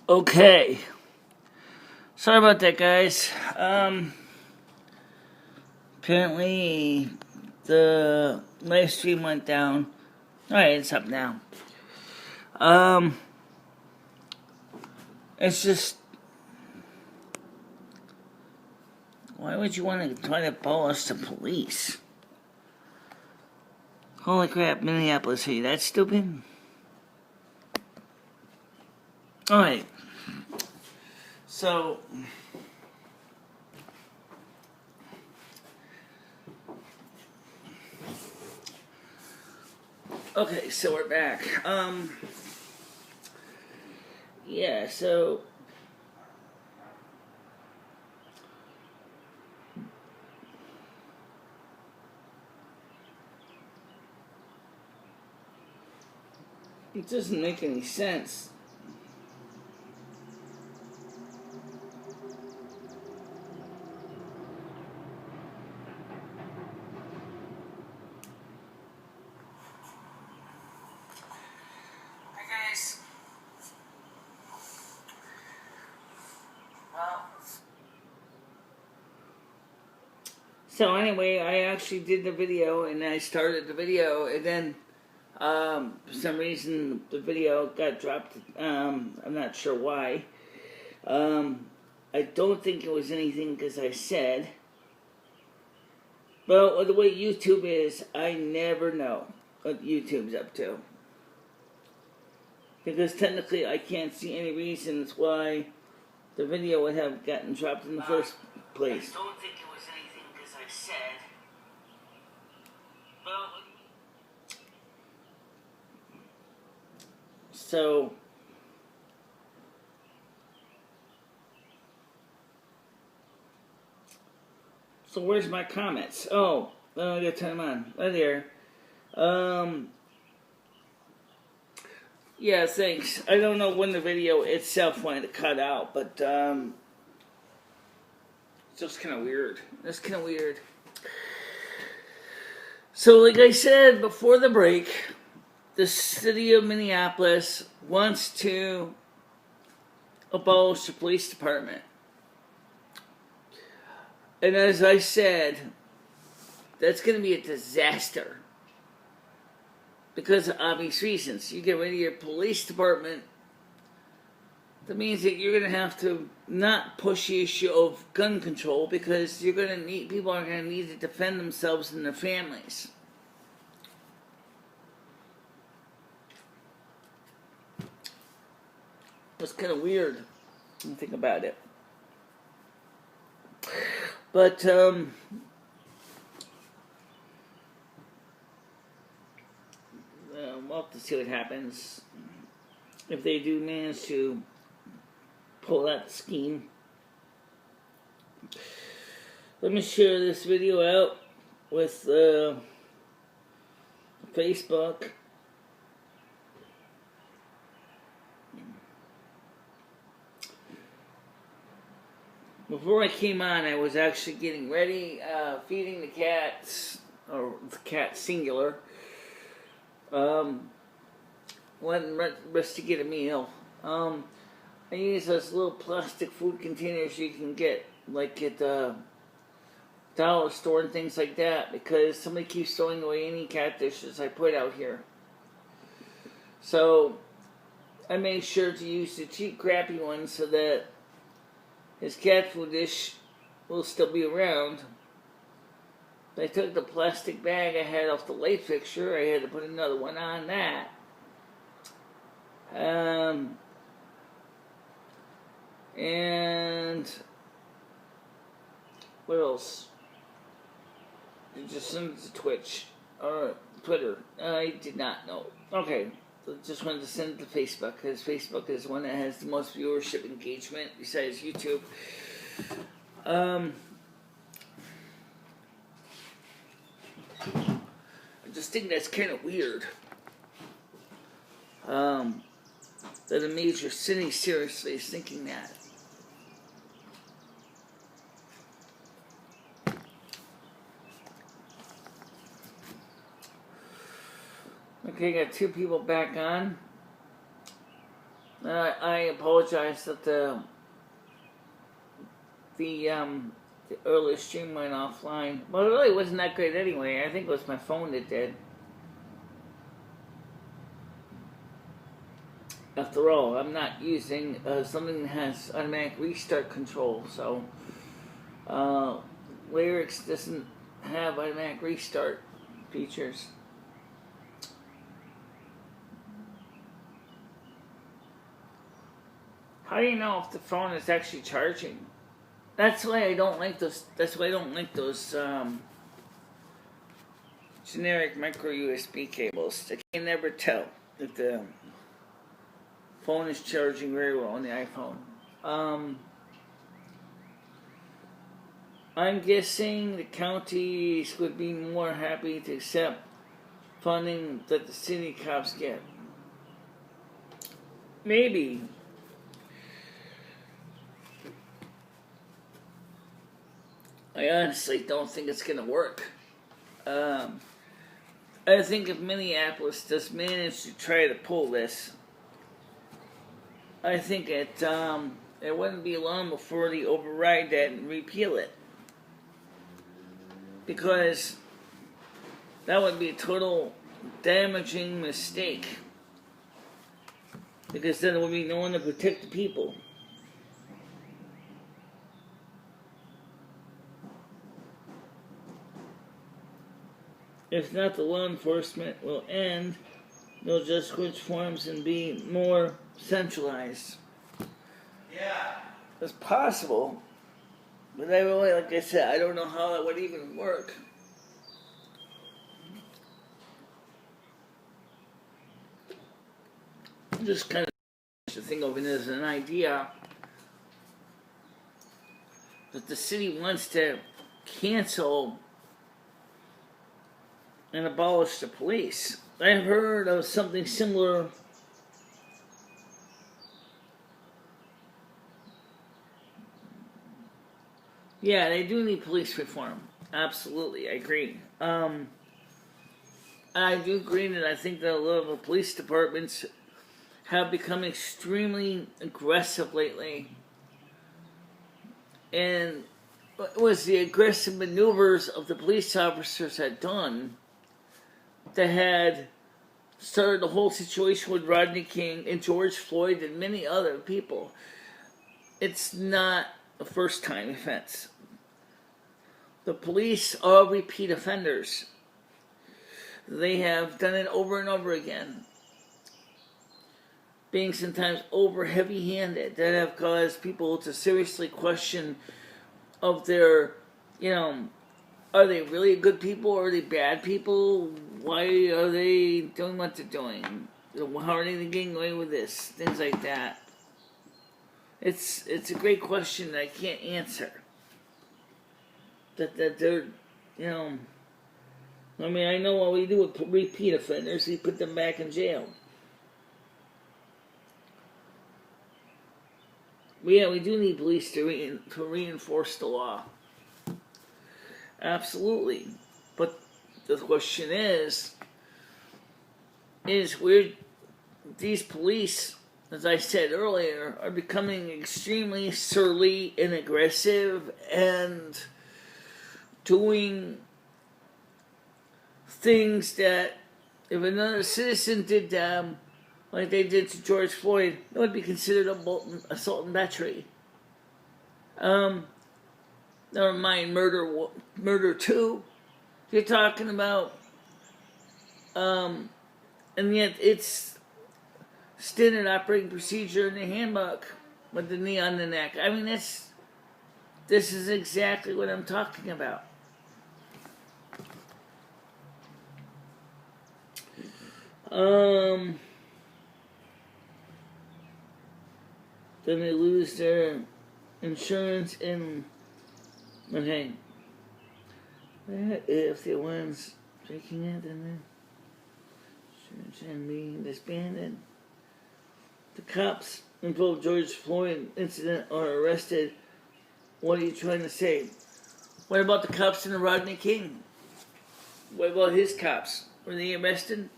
Okay. Sorry about that, guys. Apparently the live stream went down. Alright, it's up now. It's just, why would you want to try to abolish the police? Holy crap, Minneapolis, are you that stupid? Alright. So, okay, so we're back. Yeah, so it doesn't make any sense. Hi, guys. Well, so anyway, I actually did the video, and I started the video, and then for some reason the video got dropped. I'm not sure why. I don't think it was anything because I said. But the way YouTube is, I never know what YouTube's up to. Because technically I can't see any reasons why the video would have gotten dropped in the first place. I don't think it was anything because I said. Well, So where's my comments? Oh, I gotta turn them on. Right there. Yeah, thanks. I don't know when the video itself wanted to cut out, but it's just kind of weird. That's kind of weird. So, like I said before the break, the city of Minneapolis wants to abolish the police department. And as I said, that's going to be a disaster. Because of obvious reasons. You get rid of your police department, that means that you're going to have to not push the issue of gun control because you're going to need, people are going to need to defend themselves and their families. It's kind of weird when you think about it. But, we'll have to see what happens if they do manage to pull that scheme. Let me share this video out with Facebook. Before I came on, I was actually getting ready, feeding the cats, or the cat singular. Letting rest to get a meal. I use those little plastic food containers you can get, like at the dollar store and things like that, because somebody keeps throwing away any cat dishes I put out here. So I made sure to use the cheap, crappy ones so that his cat food dish will still be around. I took the plastic bag I had off the light fixture. I had to put another one on that. And what else? You just send it to Twitch or Twitter. I did not know. Okay, so just wanted to send it to Facebook because Facebook is one that has the most viewership engagement besides YouTube. I just think that's kind of weird. That a major city seriously is thinking that. Okay, got two people back on. I apologize that the earlier stream went offline. Well, it really wasn't that great anyway. I think it was my phone that did. After all, I'm not using something that has automatic restart control, so Lyrics doesn't have automatic restart features. How do you know if the phone is actually charging? That's why I don't like those. That's why I don't like those generic micro USB cables. I can never tell if the phone is charging very well on the iPhone. I'm guessing the counties would be more happy to accept funding that the city cops get. Maybe. I honestly don't think it's going to work. I think if Minneapolis does manage to try to pull this, I think it wouldn't be long before they override that and repeal it. Because that would be a total damaging mistake. Because then there would be no one to protect the people. If not, the law enforcement will end. They'll just switch forms and be more centralized. Yeah. It's possible. But I really, like I said, I don't know how that would even work. I'm just kind of think of it as an idea that the city wants to cancel and abolish the police. I've heard of something similar. Yeah, they do need police reform. Absolutely, I agree. I do agree that I think that a lot of the police departments have become extremely aggressive lately. And what was the aggressive maneuvers of the police officers had done that had started the whole situation with Rodney King and George Floyd and many other people. It's not a first-time offense. The police are repeat offenders. They have done it over and over again, being sometimes over heavy-handed, that have caused people to seriously question of their, are they really good people or are they bad people? Why are they doing what they're doing? How are they getting away with this? Things like that. It's a great question that I can't answer. That they're, I mean, I know what we do with repeat offenders. We put them back in jail. Yeah, we do need police to reinforce the law. Absolutely. But the question is where these police, as I said earlier, are becoming extremely surly and aggressive and doing things that if another citizen did them, like they did to George Floyd, it would be considered assault and battery. Never mind murder too. You're talking about, and yet it's standard operating procedure in the handbook with the knee on the neck. I mean, this is exactly what I'm talking about. Then they lose their insurance and okay. If the one's taking it, then the insurance can be disbanded. The cops involved George Floyd incident are arrested. What are you trying to say? What about the cops in the Rodney King? What about his cops? Were they arrested?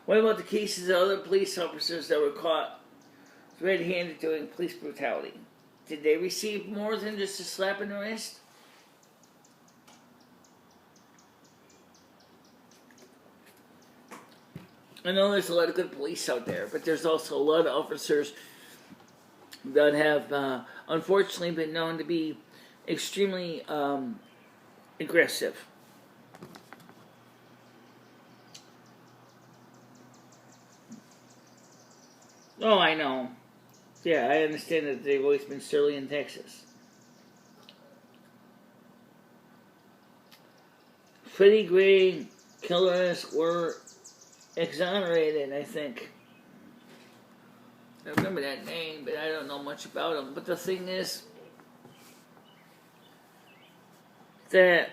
What about the cases of other police officers that were caught red-handed doing police brutality? Did they receive more than just a slap in the wrist? I know there's a lot of good police out there, but there's also a lot of officers that have unfortunately been known to be extremely aggressive. Oh, I know. Yeah, I understand that they've always been surly in Texas. Freddie Gray killers were exonerated, I think. I remember that name, but I don't know much about them. But the thing is that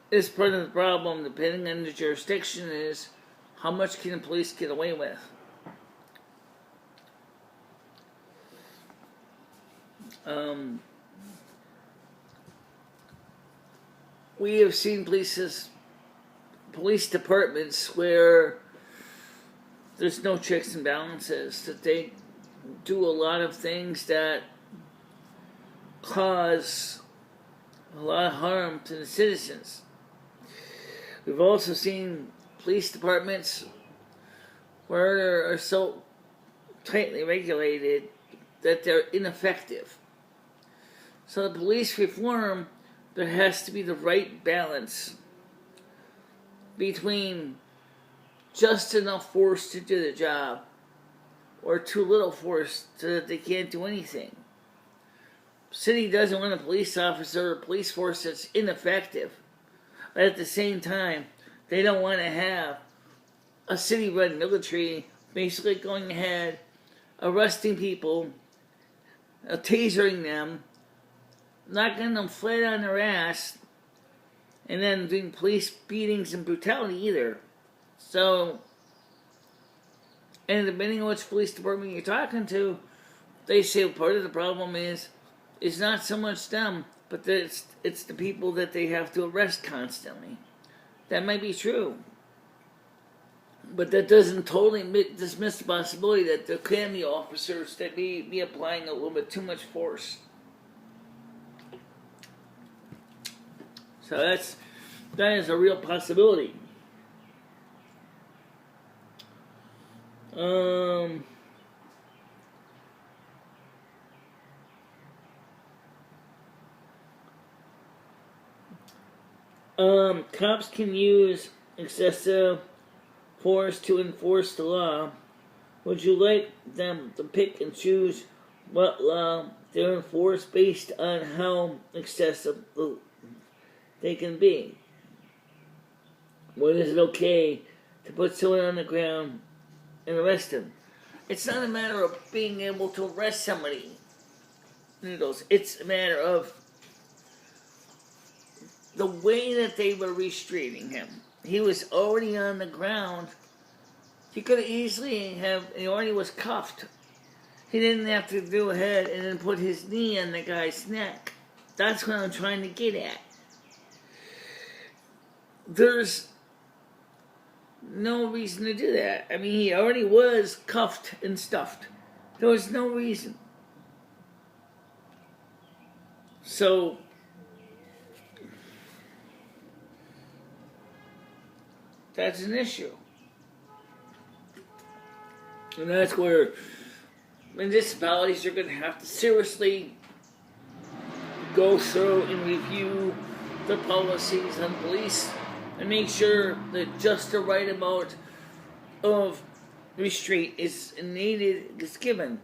is part of the problem, depending on the jurisdiction, is how much can the police get away with? We have seen police departments where there's no checks and balances, that they do a lot of things that cause a lot of harm to the citizens. We've also seen police departments where they are so tightly regulated that they're ineffective. So the police reform, there has to be the right balance between just enough force to do the job or too little force so that they can't do anything. City doesn't want a police officer or a police force that's ineffective. But at the same time, they don't want to have a city-run military basically going ahead, arresting people, tasering them, knocking them flat on their ass, and then doing police beatings and brutality either. So, and depending on which police department you're talking to, they say part of the problem is not so much them, but that it's the people that they have to arrest constantly. That might be true. But that doesn't totally dismiss the possibility that there can be officers that may be applying a little bit too much force. So that is a real possibility. Cops can use excessive force to enforce the law. Would you like them to pick and choose what law they enforce based on how excessive they can be? When is it okay to put someone on the ground and arrest them? It's not a matter of being able to arrest somebody. It's a matter of the way that they were restraining him. He was already on the ground. He could have easily he already was cuffed. He didn't have to go ahead and then put his knee on the guy's neck. That's what I'm trying to get at. There's no reason to do that. I mean, he already was cuffed and stuffed. There was no reason. So, that's an issue. And that's where municipalities are going to have to seriously go through and review the policies on police and make sure that just the right amount of restraint is needed, is given.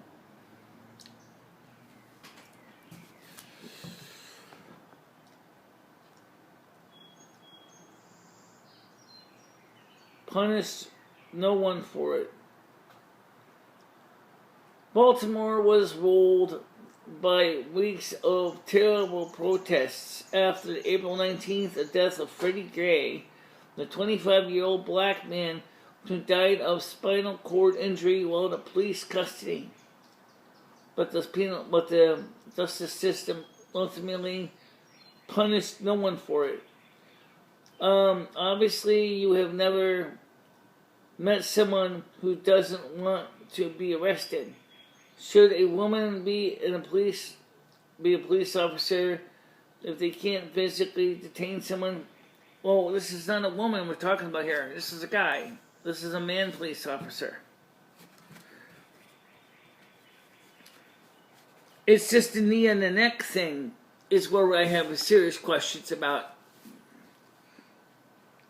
Punish no one for it. Baltimore was ruled by weeks of terrible protests after the April 19th the death of Freddie Gray, the 25-year-old black man who died of spinal cord injury while in police custody. But the justice system ultimately punished no one for it. Obviously you have never met someone who doesn't want to be arrested. Should a woman be a police officer if they can't physically detain someone? Well, this is not a woman we're talking about here. This is a guy. This is a man police officer. It's just the knee and the neck thing is where I have serious questions about.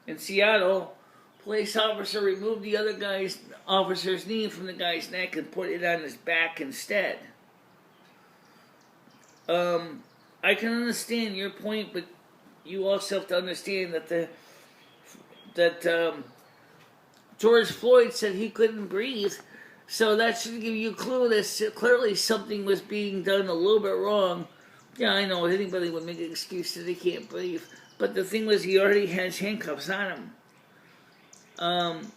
In Seattle, police officer removed the other officer's knee from the guy's neck and put it on his back instead. I can understand your point, but you also have to understand that George Floyd said he couldn't breathe, so that should give you a clue that clearly something was being done a little bit wrong. Yeah, I know anybody would make an excuse that they can't breathe, but the thing was he already has handcuffs on him.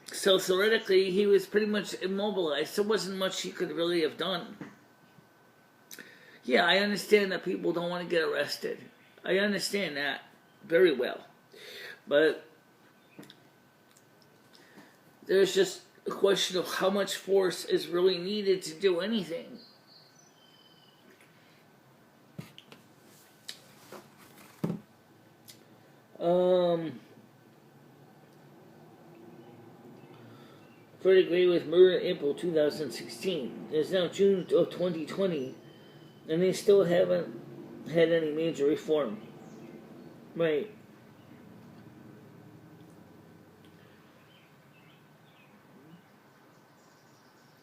So theoretically, he was pretty much immobilized. There wasn't much he could really have done. Yeah, I understand that people don't want to get arrested. I understand that very well. But there's just a question of how much force is really needed to do anything. Pretty agree with murder in April 2016. It's now June of 2020, and they still haven't had any major reform. Right.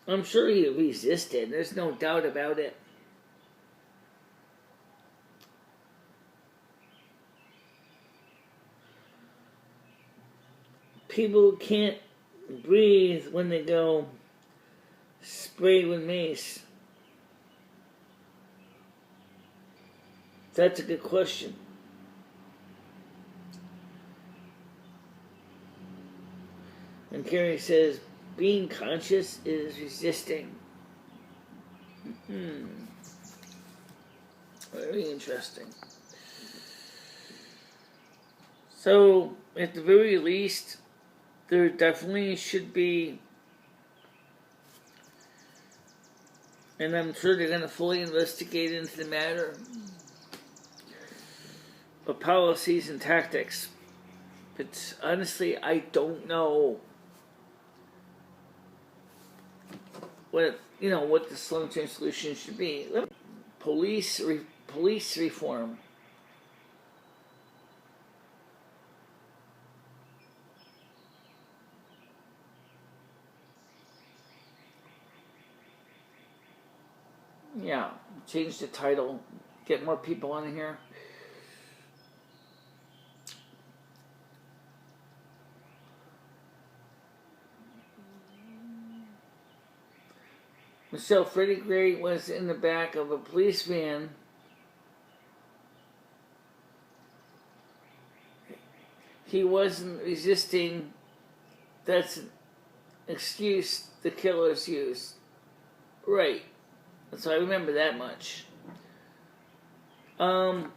I'm sure he resisted. There's no doubt about it. People can't breathe when they go sprayed with mace. That's a good question. And Carrie says, being conscious is resisting. Very interesting. So, at the very least, there definitely should be, and I'm sure they're going to fully investigate into the matter, of policies and tactics. But honestly, I don't know what the long-term solution should be. Police reform. Yeah, change the title, get more people on here. Michelle, Freddie Gray was in the back of a police van. He wasn't resisting. That's an excuse the killers used. Right. So I remember that much. So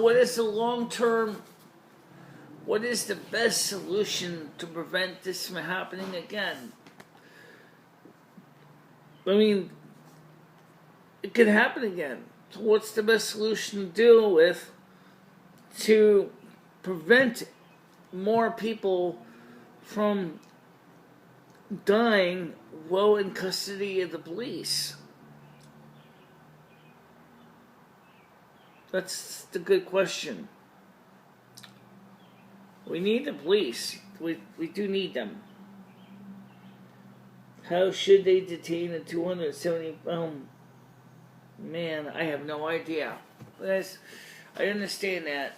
what is the long-term, what is the best solution to prevent this from happening again? I mean, it could happen again. So what's the best solution to deal with to prevent more people from dying while in custody of the police? That's the good question. We need the police. We do need them. How should they detain a 270-pound man? I have no idea. I understand that.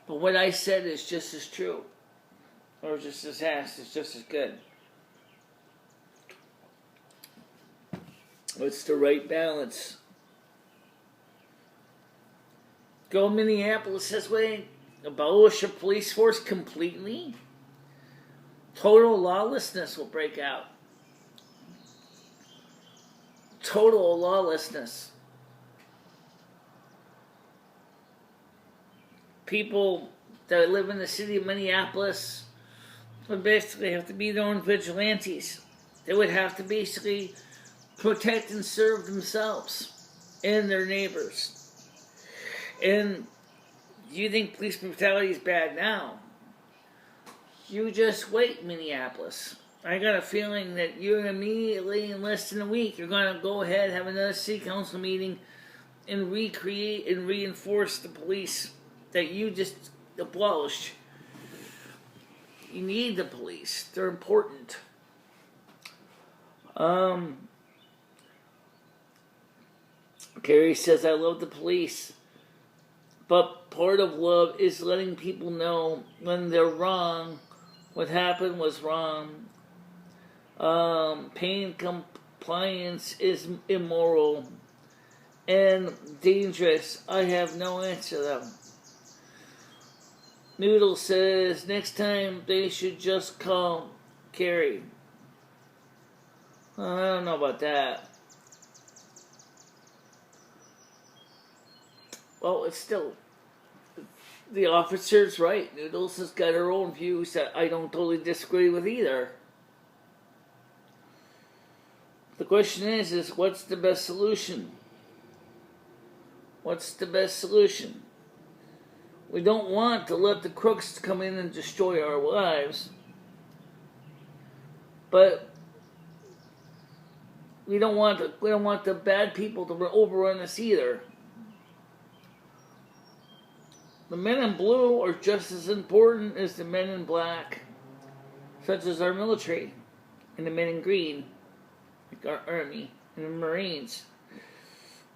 But what I said is just as true. Or just as asked, is just as good. What's the right balance? Go Minneapolis this way. Abolish a police force completely. Total lawlessness will break out. Total lawlessness. people that live in the city of Minneapolis would basically have to be their own vigilantes. They would have to basically protect and serve themselves and their neighbors. And you think police brutality is bad now? You just wait, Minneapolis. I got a feeling that you're immediately, in less than a week, you're going to go ahead, have another city council meeting, and recreate and reinforce the police that you just abolished. You need the police. They're important. Carrie says, I love the police. But part of love is letting people know when they're wrong, what happened was wrong. Paying compliance is immoral and dangerous. I have no answer though. Noodle says next time they should just call Carrie. I don't know about that. Well, it's still, the officer's right. Noodles has got her own views that I don't totally disagree with either. The question is what's the best solution? What's the best solution? We don't want to let the crooks come in and destroy our lives. But we don't want the bad people to overrun us either. The men in blue are just as important as the men in black, such as our military, and the men in green, like our army and the Marines.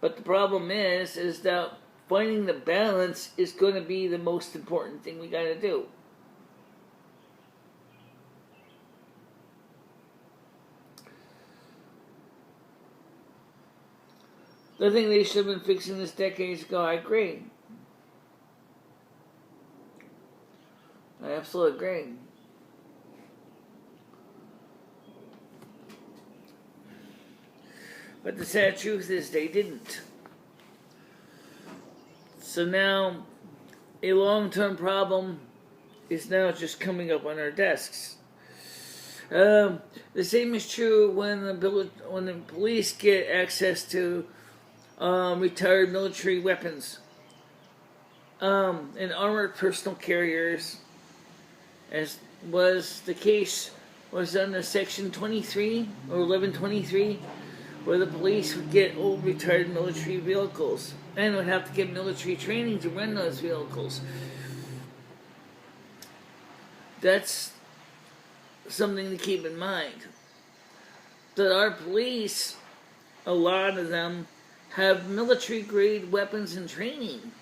But the problem is that finding the balance is going to be the most important thing we got to do. I think they should have been fixing this decades ago. I agree. I absolutely agree. But the sad truth is they didn't. So now a long-term problem is now just coming up on our desks. The same is true when the police get access to retired military weapons and armored personal carriers, as was the case was under Section 23 or 1123, where the police would get old retired military vehicles and would have to get military training to run those vehicles. That's something to keep in mind. That our police, a lot of them, have military-grade weapons and training.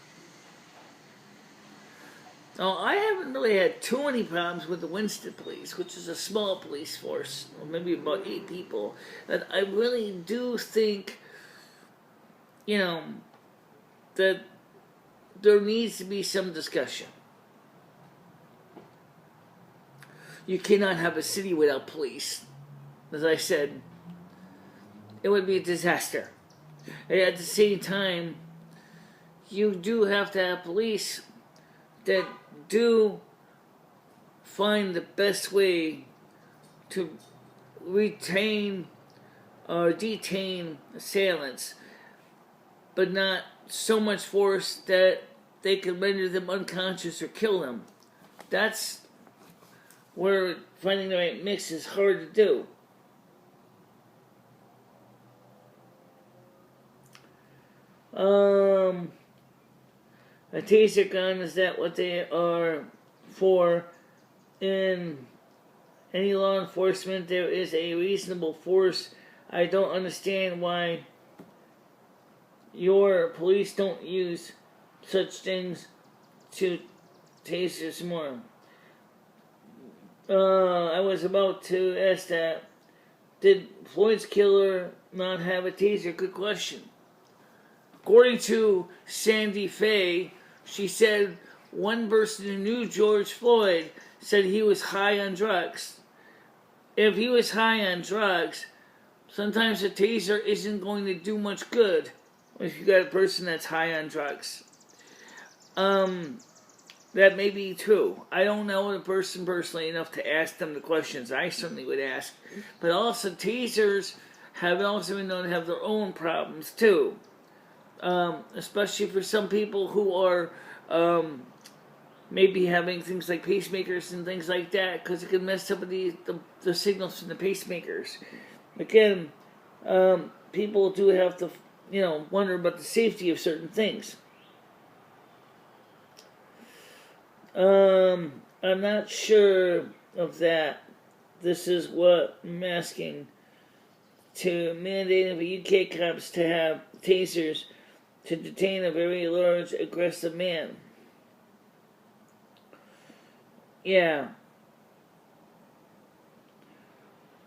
Now, I haven't really had too many problems with the Winston Police, which is a small police force, or maybe about 8 people, that I really do think, that there needs to be some discussion. You cannot have a city without police. As I said, it would be a disaster. And at the same time, you do have to have police that do find the best way to retain or detain assailants, but not so much force that they can render them unconscious or kill them. That's where finding the right mix is hard to do. A taser gun, is that what they are for? In any law enforcement, there is a reasonable force. I don't understand why your police don't use such things to tasers more. I was about to ask that. Did Floyd's killer not have a taser? Good question. According to Sandy Faye, she said one person who knew George Floyd said he was high on drugs. If he was high on drugs, sometimes a taser isn't going to do much good if you got a person that's high on drugs. That may be true. I don't know the person personally enough to ask them the questions I certainly would ask. But also, tasers have also been known to have their own problems too. Especially for some people who are maybe having things like pacemakers and things like that, because it can mess up the signals from the pacemakers. Again, people do have to, wonder about the safety of certain things. I'm not sure of that. This is what I'm asking. To mandate for UK cops to have tasers to detain a very large, aggressive man. Yeah.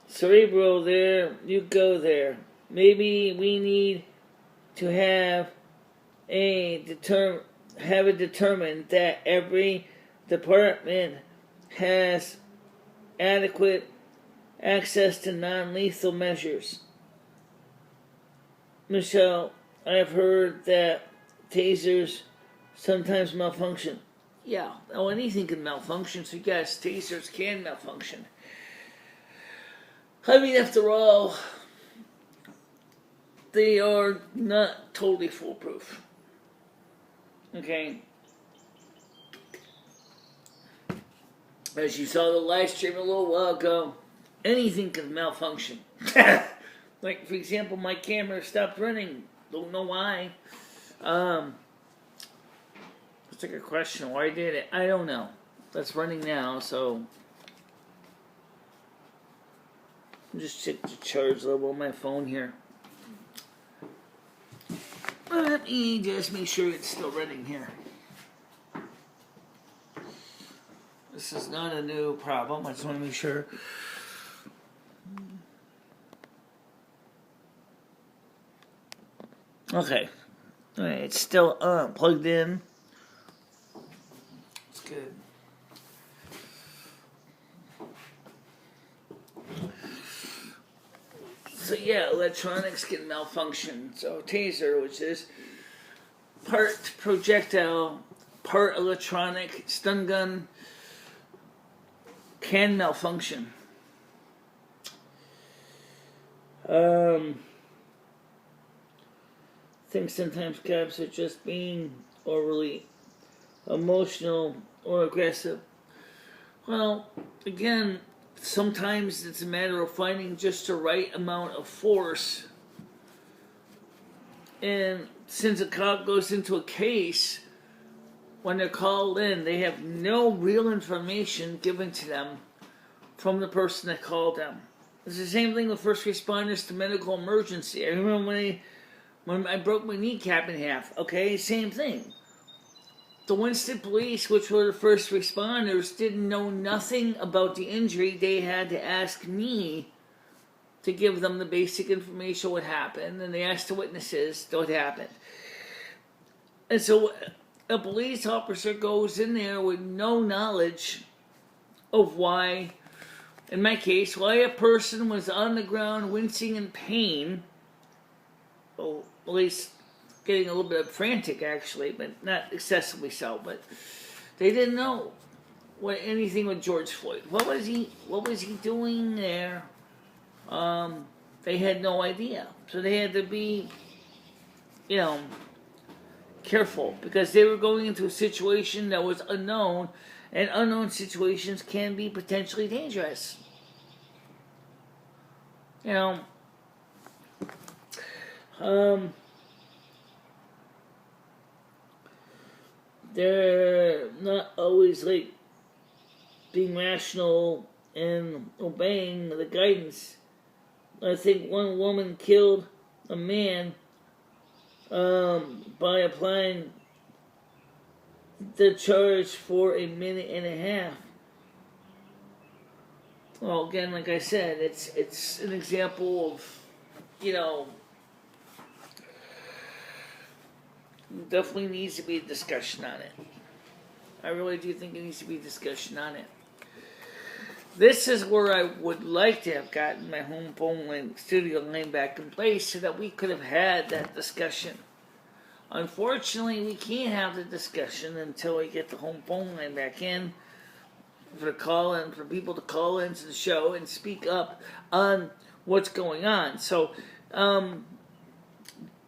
Cerebral, there you go there. Maybe we need to have it determined that every department has adequate access to non-lethal measures. Michele, I've heard that tasers sometimes malfunction. Yeah, anything can malfunction, so yes, tasers can malfunction. I mean, after all, they are not totally foolproof. Okay? As you saw the live stream a little while ago, anything can malfunction. Like, for example, my camera stopped running. Don't know why. It's like a question. Why did it? I don't know. That's running now, so just check the charge level on my phone here. Let me just make sure it's still running here. This is not a new problem. I just want to make sure. Okay. Alright, it's still plugged in. It's good. So yeah, electronics can malfunction. So taser, which is part projectile, part electronic, stun gun, can malfunction. I think sometimes cops are just being overly emotional or aggressive. Well, again, sometimes it's a matter of finding just the right amount of force. And since a cop goes into a case, when they're called in, they have no real information given to them from the person that called them. It's the same thing with first responders to medical emergency. I remember when I broke my kneecap in half, okay, same thing. The Winston police, which were the first responders, didn't know nothing about the injury. They had to ask me to give them the basic information what happened, and they asked the witnesses what happened. And so a police officer goes in there with no knowledge of why, in my case, why a person was on the ground wincing in pain. Well, at least getting a little bit frantic, actually, but not excessively so. But they didn't know anything with George Floyd. What was he doing there? They had no idea. So they had to be, careful, because they were going into a situation that was unknown, and unknown situations can be potentially dangerous. They're not always like being rational and obeying the guidance. I think one woman killed a man by applying the charge for a minute and a half. Well, again, like I said, it's an example of, definitely needs to be a discussion on it. I really do think it needs to be a discussion on it. This is where I would like to have gotten my home phone line, studio line back in place so that we could have had that discussion. Unfortunately, we can't have the discussion until we get the home phone line back in for people to call into the show and speak up on what's going on. So,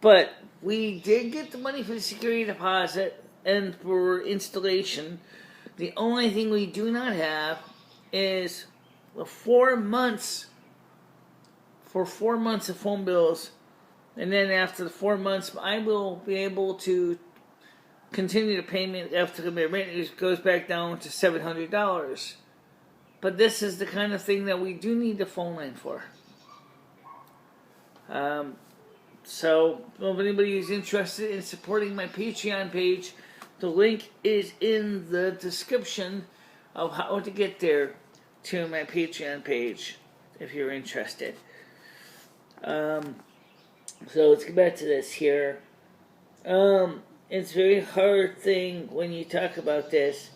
but we did get the money for the security deposit and for installation. The only thing we do not have is the 4 months for 4 months of phone bills, and then after the 4 months, I will be able to continue the payment after the maintenance goes back down to $700. But this is the kind of thing that we do need the phone line for. So, if anybody is interested in supporting my Patreon page, the link is in the description of how to get there to my Patreon page, if you're interested. So let's get back to this here. It's a very hard thing when you talk about this.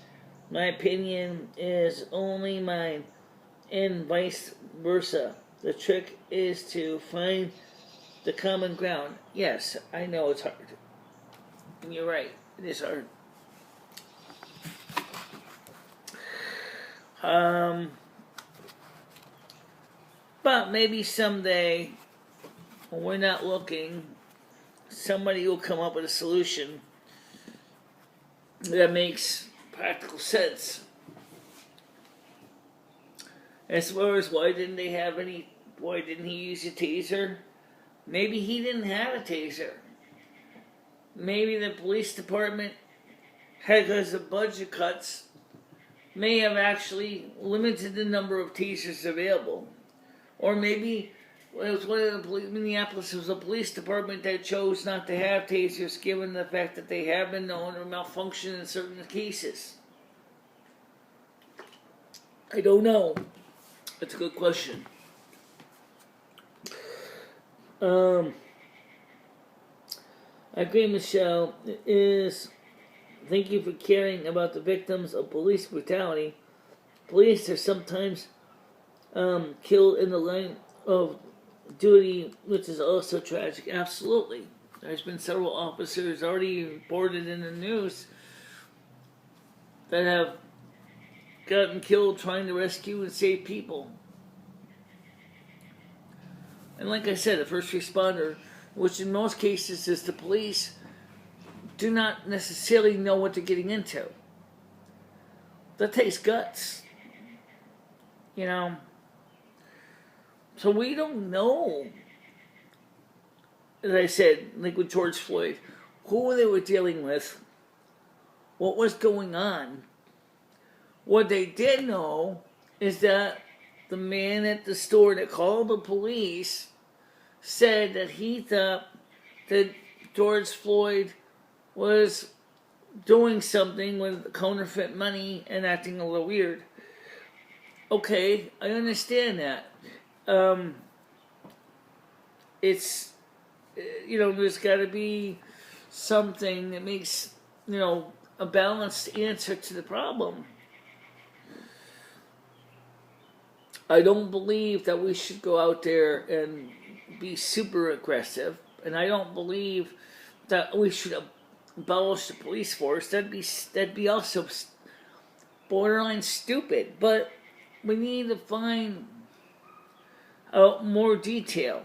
My opinion is only mine, and vice versa. The trick is to find the common ground. Yes, I know it's hard. And you're right, it is hard. But maybe someday, when we're not looking, somebody will come up with a solution that makes practical sense. As far as why didn't he use a taser? Maybe he didn't have a taser. Maybe the police department, because of budget cuts, may have actually limited the number of tasers available. Or maybe it was one of the Minneapolis was a police department that chose not to have tasers, given the fact that they have been known to malfunction in certain cases. I don't know. That's a good question. I agree, Michele. Thank you for caring about the victims of police brutality. Police are sometimes killed in the line of duty, which is also tragic. Absolutely. There's been several officers already reported in the news that have gotten killed trying to rescue and save people. And like I said, a first responder, which in most cases is the police, do not necessarily know what they're getting into. That takes guts. You know. So we don't know, as I said, like with George Floyd, who they were dealing with, what was going on. What they did know is that the man at the store that called the police said that he thought that George Floyd was doing something with counterfeit money and acting a little weird. Okay, I understand that. It's, there's got to be something that makes, a balanced answer to the problem. I don't believe that we should go out there and be super aggressive, and I don't believe that we should abolish the police force. That'd be also borderline stupid. But we need to find out more detail.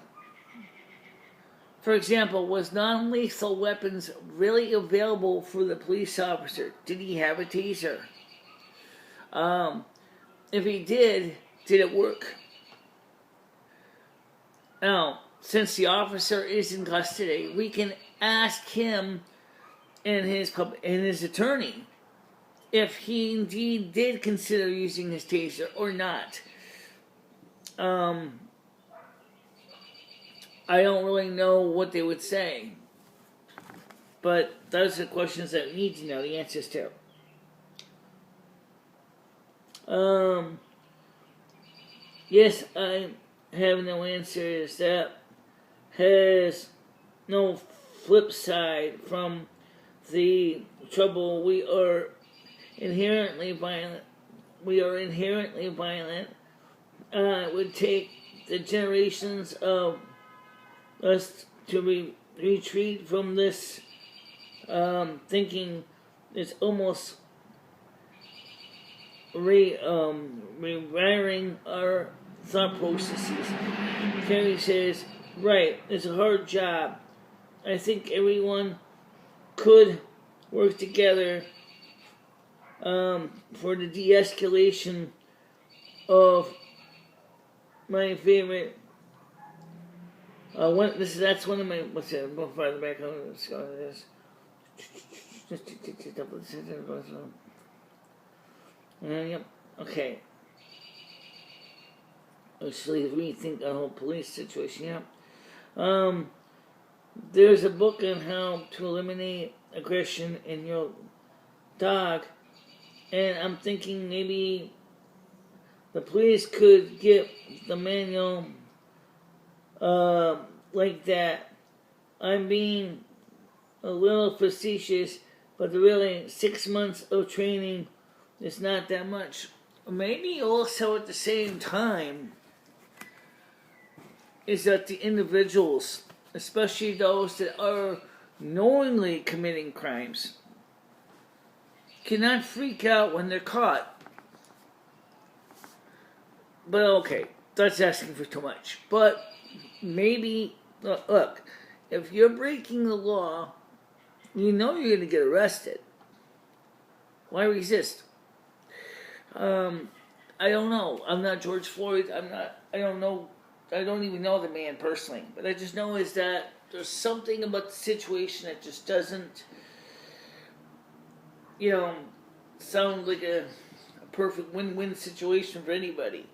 For example, was non-lethal weapons really available for the police officer? Did he have a taser? If he did it work? Now, since the officer is in custody, we can ask him and his attorney if he indeed did consider using his taser or not. I don't really know what they would say, but those are the questions that we need to know the answers to. Yes, I have no answers. That has no flip side from the trouble. We are inherently violent. It would take the generations of us to retreat from this thinking it's almost rewiring our thought processes. Carrie says, right, it's a hard job. I think everyone could work together for the de-escalation of my favorite. That's one of my. What's it? Go farther back. Let's go to this. Yep. Okay. Actually, rethink the whole police situation. Yep. There's a book on how to eliminate aggression in your dog, and I'm thinking maybe the police could get the manual like that. I'm being a little facetious, but really 6 months of training is not that much. Maybe also at the same time is that the individuals, especially those that are knowingly committing crimes, cannot freak out when they're caught. But okay, that's asking for too much. But maybe, look, if you're breaking the law, you know you're going to get arrested. Why resist? I don't know. I'm not George Floyd. I don't know. I don't even know the man personally. But I just know is that there's something about the situation that just doesn't, sound like a perfect win-win situation for anybody.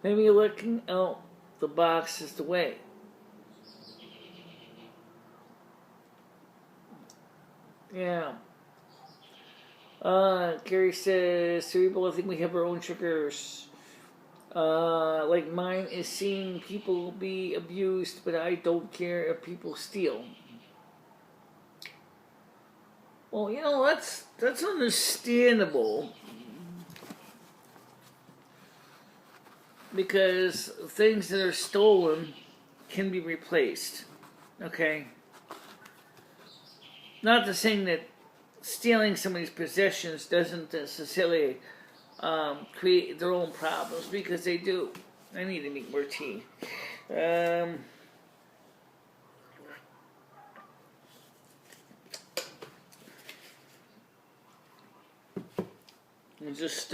Maybe looking out the box is the way. Yeah. Gary says, Cerebral, I think we have our own triggers. Like mine is seeing people be abused, but I don't care if people steal. Well, that's understandable. Because things that are stolen can be replaced. Okay? Not to saying that stealing somebody's possessions doesn't necessarily create their own problems, because they do. I need to make more tea. And just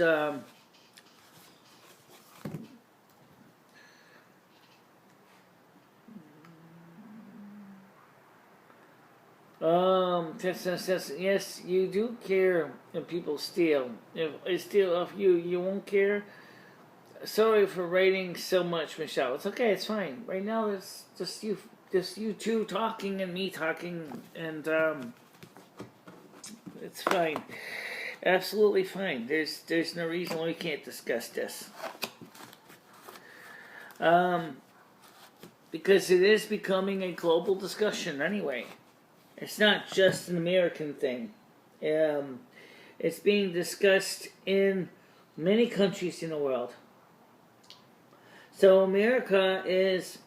yes, you do care if people steal. If I steal off you, you won't care. Sorry for writing so much, Michelle. It's okay, it's fine. Right now it's just you two talking and me talking, and it's fine. Absolutely fine. There's no reason why we can't discuss this. Because it is becoming a global discussion anyway. It's not just an American thing. It's being discussed in many countries in the world. So America is,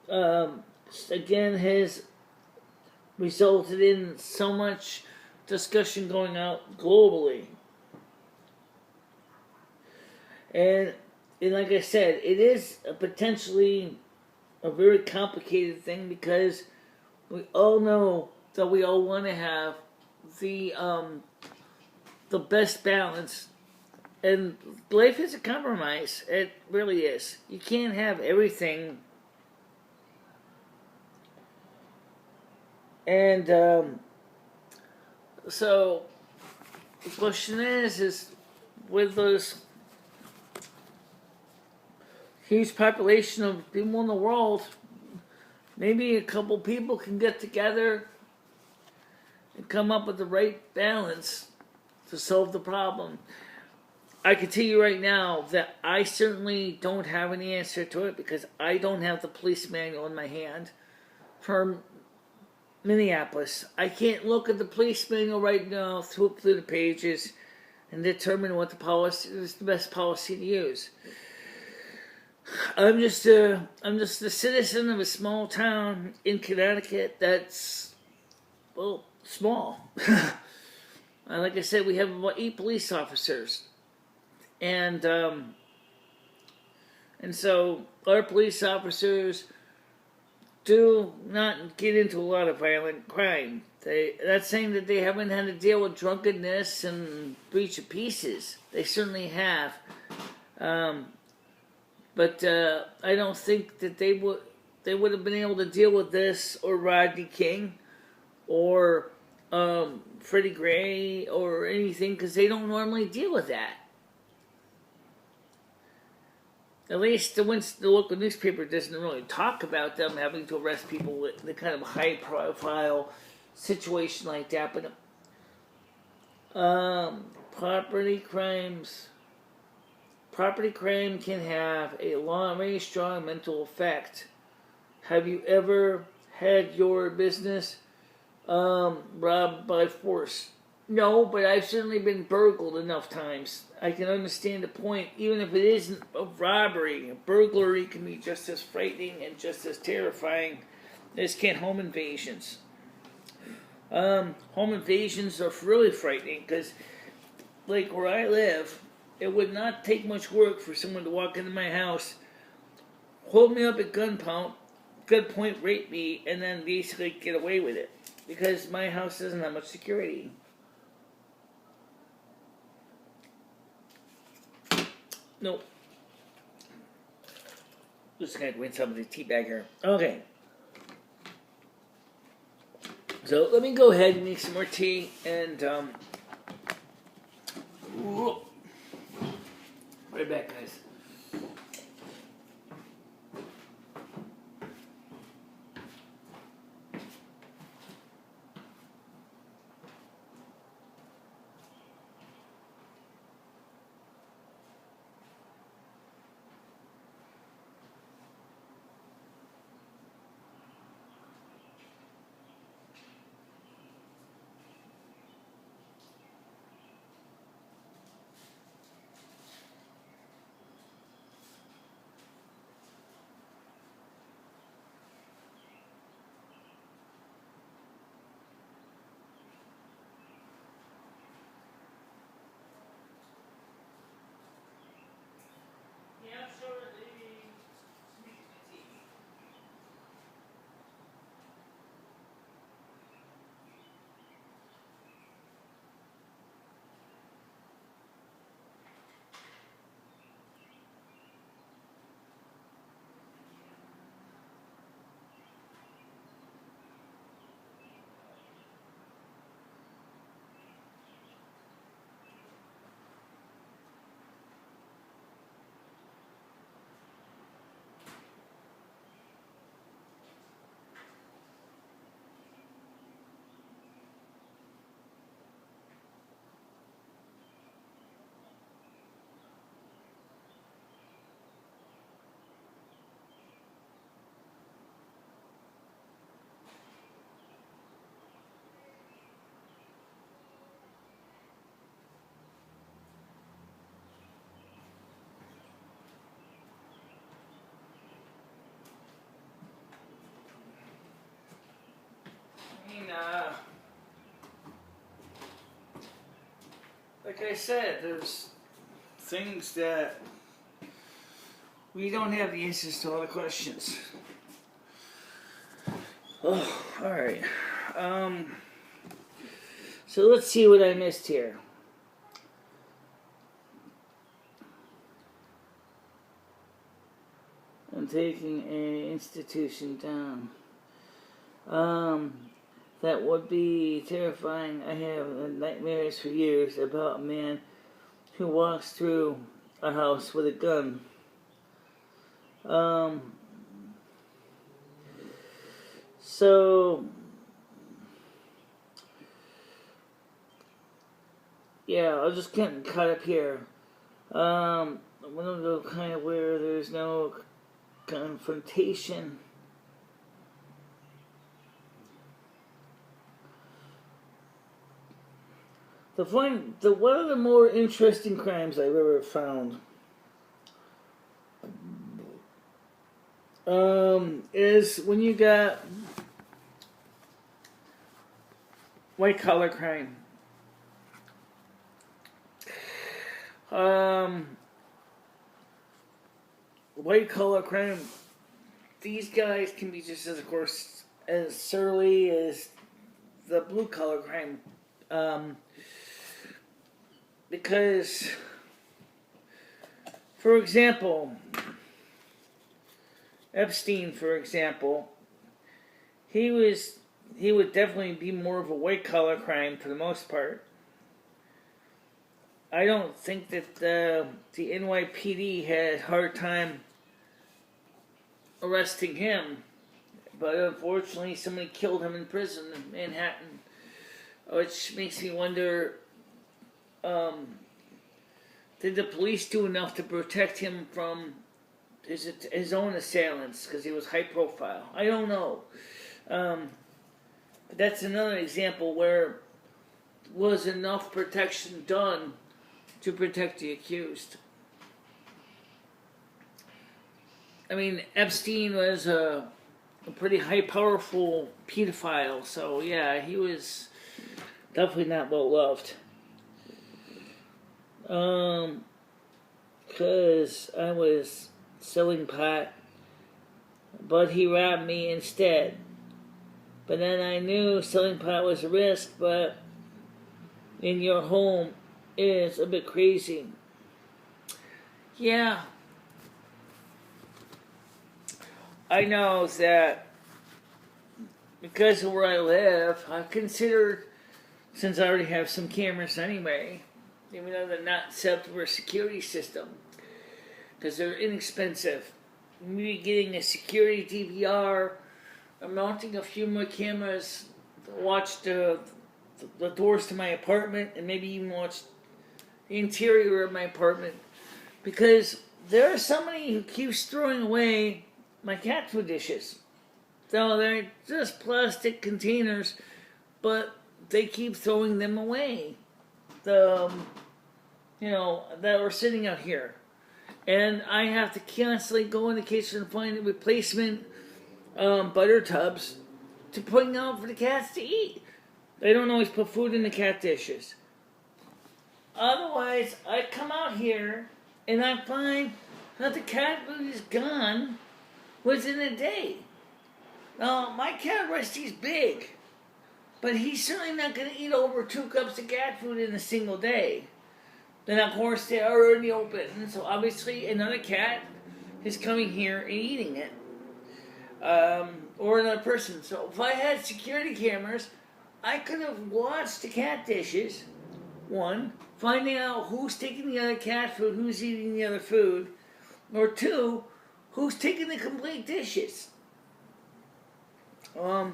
again, has resulted in so much discussion going out globally. And like I said, it is potentially a very complicated thing, because we all know that we all want to have the best balance, and life is a compromise. It really is. You can't have everything, and so the question is with those huge population of people in the world, maybe a couple people can get together and come up with the right balance to solve the problem. I can tell you right now that I certainly don't have any answer to it, because I don't have the police manual in my hand for Minneapolis. I can't look at the police manual right now, through the pages, and determine what the policy is the best policy to use. I'm just a citizen of a small town in Connecticut that's, well, small. Like I said, we have about 8 police officers, and so our police officers do not get into a lot of violent crime. That's saying that they haven't had to deal with drunkenness and breach of pieces. They certainly have. But I don't think that they would have been able to deal with this, or Rodney King, or Freddie Gray, or anything, because they don't normally deal with that. At least the local newspaper doesn't really talk about them having to arrest people with the kind of high-profile situation like that. But property crime can have a very strong mental effect. Have you ever had your business robbed by force? No, but I've certainly been burgled enough times. I can understand the point. Even if it isn't a robbery, a burglary can be just as frightening and just as terrifying as can home invasions. Home invasions are really frightening because, like where I live, it would not take much work for someone to walk into my house, hold me up at gunpoint, rape me, and then basically get away with it. Because my house doesn't have much security. Nope. Just gonna win some of the tea bag here. Okay. So let me go ahead and make some more tea and right back, guys. Like I said, there's things that we don't have the answers to all the questions. Oh, alright. So let's see what I missed here. I'm taking an institution down. That would be terrifying. I have nightmares for years about a man who walks through a house with a gun. So, yeah, I'll just kind of cut up here. I'm gonna go kind of where there's no confrontation. one of the more interesting crimes I've ever found is when you got white collar crime. White collar crime. These guys can be just as, of course, as surly as the blue collar crime. Because, for example, Epstein, for example, he would definitely be more of a white collar crime for the most part. I don't think that the NYPD had a hard time arresting him, but unfortunately somebody killed him in prison in Manhattan, which makes me wonder, did the police do enough to protect him from his own assailants, because he was high profile? I don't know. But that's another example where was enough protection done to protect the accused. I mean, Epstein was a pretty high, powerful pedophile, so yeah, he was definitely not well loved. Because I was selling pot, but he robbed me instead. But then I knew selling pot was a risk, but in your home is a bit crazy. Yeah. I know that because of where I live, I've considered, since I already have some cameras anyway, even though they're not set up for a security system, because they're inexpensive, maybe getting a security DVR, or mounting a few more cameras to watch the doors to my apartment, and maybe even watch the interior of my apartment, because there are somebody who keeps throwing away my cat food dishes. So they're just plastic containers, but they keep throwing them away. That were sitting out here. And I have to constantly go in the kitchen and find a replacement butter tubs to put out for the cats to eat. They don't always put food in the cat dishes. Otherwise, I come out here and I find that the cat food is gone within a day. Now, my cat Rusty's big, but he's certainly not going to eat over 2 cups of cat food in a single day. Then, of course, they are already open, so obviously another cat is coming here and eating it. Or another person. So if I had security cameras, I could have watched the cat dishes, one, finding out who's taking the other cat food, who's eating the other food, or two, who's taking the complete dishes. So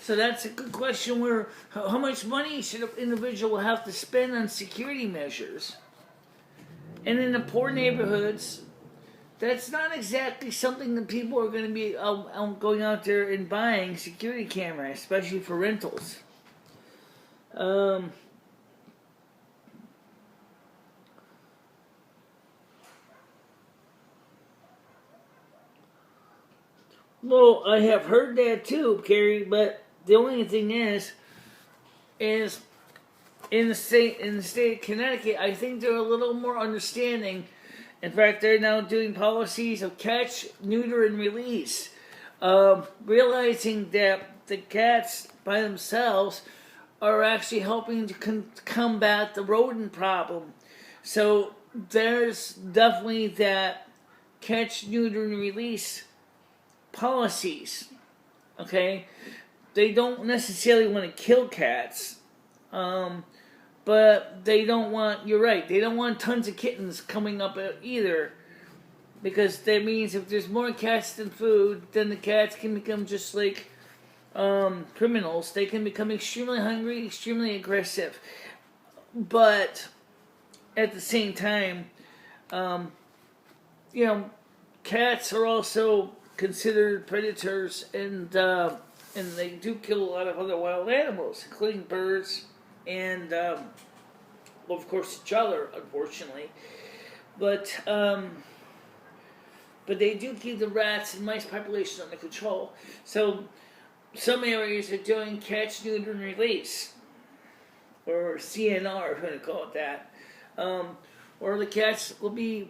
that's a good question, where how much money should an individual have to spend on security measures? And in the poor neighborhoods, that's not exactly something that people are going to be going out there and buying security cameras, especially for rentals. Well, I have heard that too, Carrie, but the only thing is in the state of Connecticut, I think they're a little more understanding. In fact, they're now doing policies of catch, neuter, and release, realizing that the cats by themselves are actually helping to combat the rodent problem. So there's definitely that catch, neuter, and release policies. Okay, they don't necessarily want to kill cats, but they don't want, you're right, they don't want tons of kittens coming up either, because that means if there's more cats than food, then the cats can become just like criminals. They can become extremely hungry, extremely aggressive. But at the same time, cats are also considered predators, and they do kill a lot of other wild animals, including birds and of course, each other, unfortunately. But they do keep the rats and mice population under control. So some areas are doing catch, neuter, and release, or CNR, if you want to call it that. Or the cats will be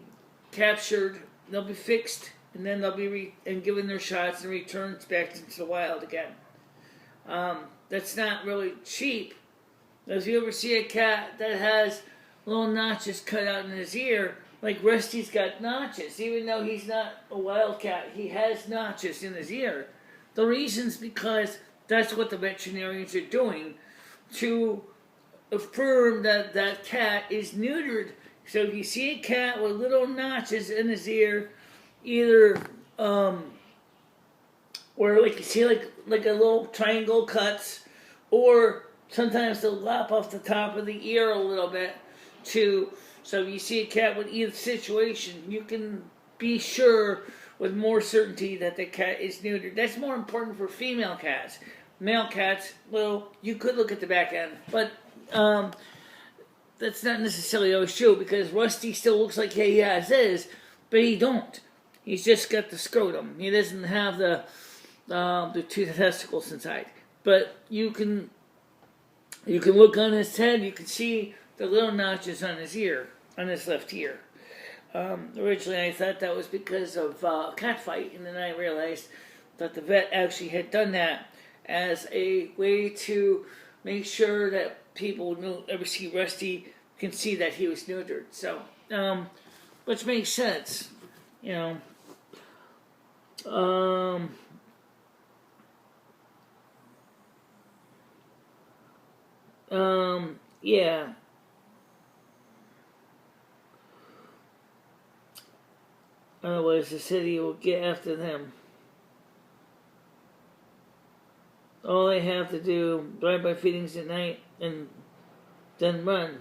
captured, they'll be fixed, and then they'll be given their shots and returned back into the wild again. That's not really cheap. If you ever see a cat that has little notches cut out in his ear, like Rusty's got notches, even though he's not a wild cat, he has notches in his ear. The reason's because that's what the veterinarians are doing to affirm that that cat is neutered. So if you see a cat with little notches in his ear, either or like you see like a little triangle cuts, or sometimes they'll lop off the top of the ear a little bit too. So if you see a cat with either situation, you can be sure with more certainty that the cat is neutered. That's more important for female cats. Male cats, well, you could look at the back end, but that's not necessarily always true, because Rusty still looks like he has his, but he don't. He's just got the scrotum. He doesn't have the two testicles inside. But you can look on his head. You can see the little notches on his ear, on his left ear. Originally, I thought that was because of a cat fight, and then I realized that the vet actually had done that as a way to make sure that people who ever see Rusty can see that he was neutered. So, which makes sense, you know. Yeah. Otherwise, the city will get after them. All they have to do, drive-by feedings at night, and then run.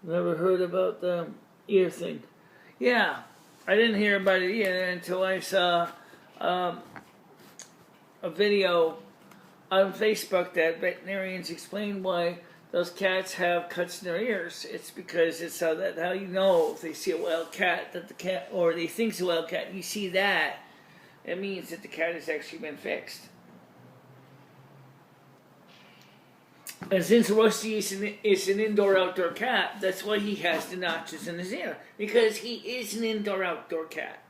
Never heard about the ear thing. Yeah, I didn't hear about it either until I saw a video on Facebook that veterinarians explain why those cats have cuts in their ears. It's because it's how you know if they see a wild cat, that the cat, or they think it's a wild cat, and you see that, it means that the cat has actually been fixed. And since Rusty is an indoor-outdoor cat, that's why he has the notches in his ear, because he is an indoor-outdoor cat.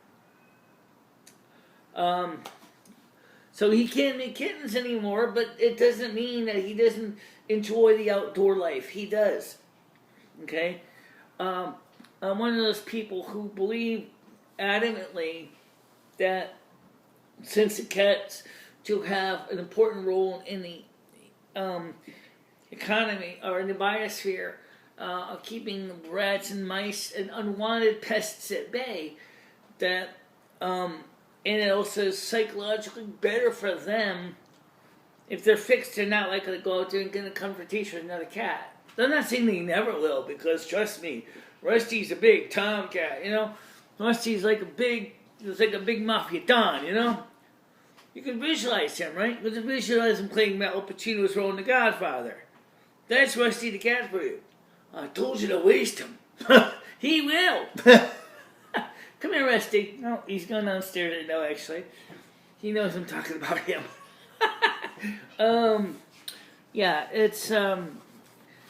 So he can't make kittens anymore, but it doesn't mean that he doesn't enjoy the outdoor life. He does. Okay? I'm one of those people who believe adamantly that since the cats do have an important role in the economy, or in the biosphere, of keeping rats and mice and unwanted pests at bay, that and it also is psychologically better for them. If they're fixed, they're not likely to go out there and get a confrontation with another cat. I'm not saying they never will, because trust me, Rusty's a big tomcat, you know. Rusty's like a big mafia don, you know. You can visualize him, right? You can visualize him playing Al Pacino's role in The Godfather. That's Rusty the cat for you. I told you to waste him. He will. Come here, Rusty. No, he's gone downstairs. No, actually. He knows I'm talking about him. Yeah, it's,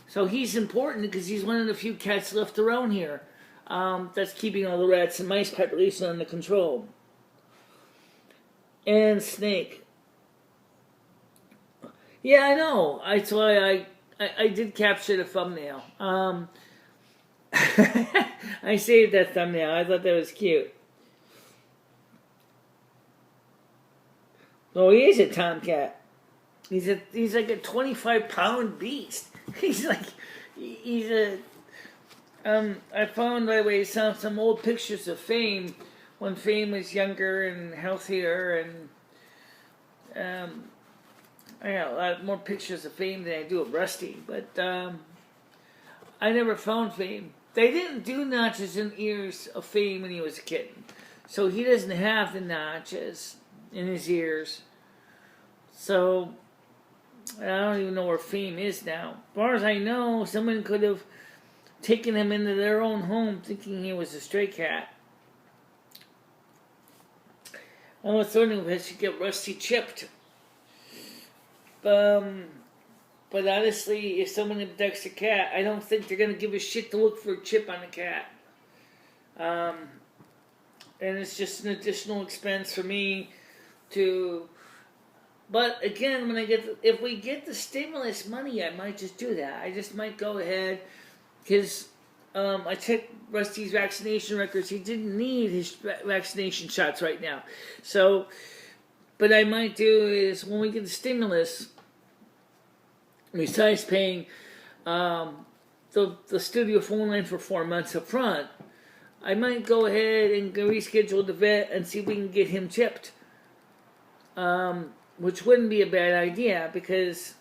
so he's important because he's one of the few cats left around here that's keeping all the rats and mice population under control. And Snake. Yeah, I know. That's why I did capture the thumbnail. I saved that thumbnail. I thought that was cute. Oh, he is a tomcat. He's like a 25-pound beast. He's a. I found, by the way, some old pictures of Fame when Fame was younger and healthier, and I got a lot more pictures of Fame than I do of Rusty, but I never found Fame. They didn't do notches in ears of Fame when he was a kitten, so he doesn't have the notches in his ears. So I don't even know where Fame is now. As far as I know, someone could have taken him into their own home thinking he was a stray cat. I was wondering if I should get Rusty chipped. But honestly, if someone abducts a cat, I don't think they're going to give a shit to look for a chip on the cat. And it's just an additional expense for me to... But again, if we get the stimulus money, I might just do that. I just might go ahead, because I checked Rusty's vaccination records. He didn't need his vaccination shots right now. So, what I might do is, when we get the stimulus, besides paying the studio phone line for 4 months up front, I might go ahead and reschedule the vet and see if we can get him chipped. Which wouldn't be a bad idea, because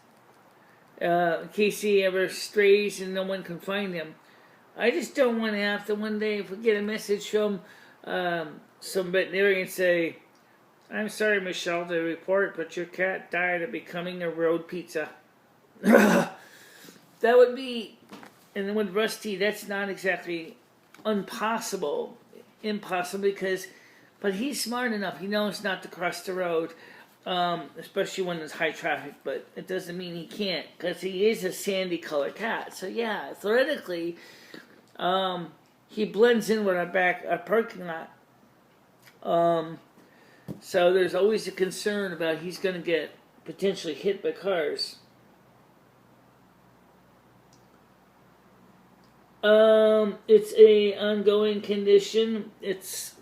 in case he ever strays and no one can find him. I just don't want to have to one day, if we get a message from some veterinarian, say, "I'm sorry, Michele, to report, but your cat died of becoming a road pizza." That would be, and with Rusty, that's not exactly impossible, but he's smart enough, he knows not to cross the road. Especially when there's high traffic, but it doesn't mean he can't, because he is a sandy colored cat. So yeah, theoretically, he blends in with our parking lot. So there's always a concern about he's going to get potentially hit by cars. It's a ongoing condition. It's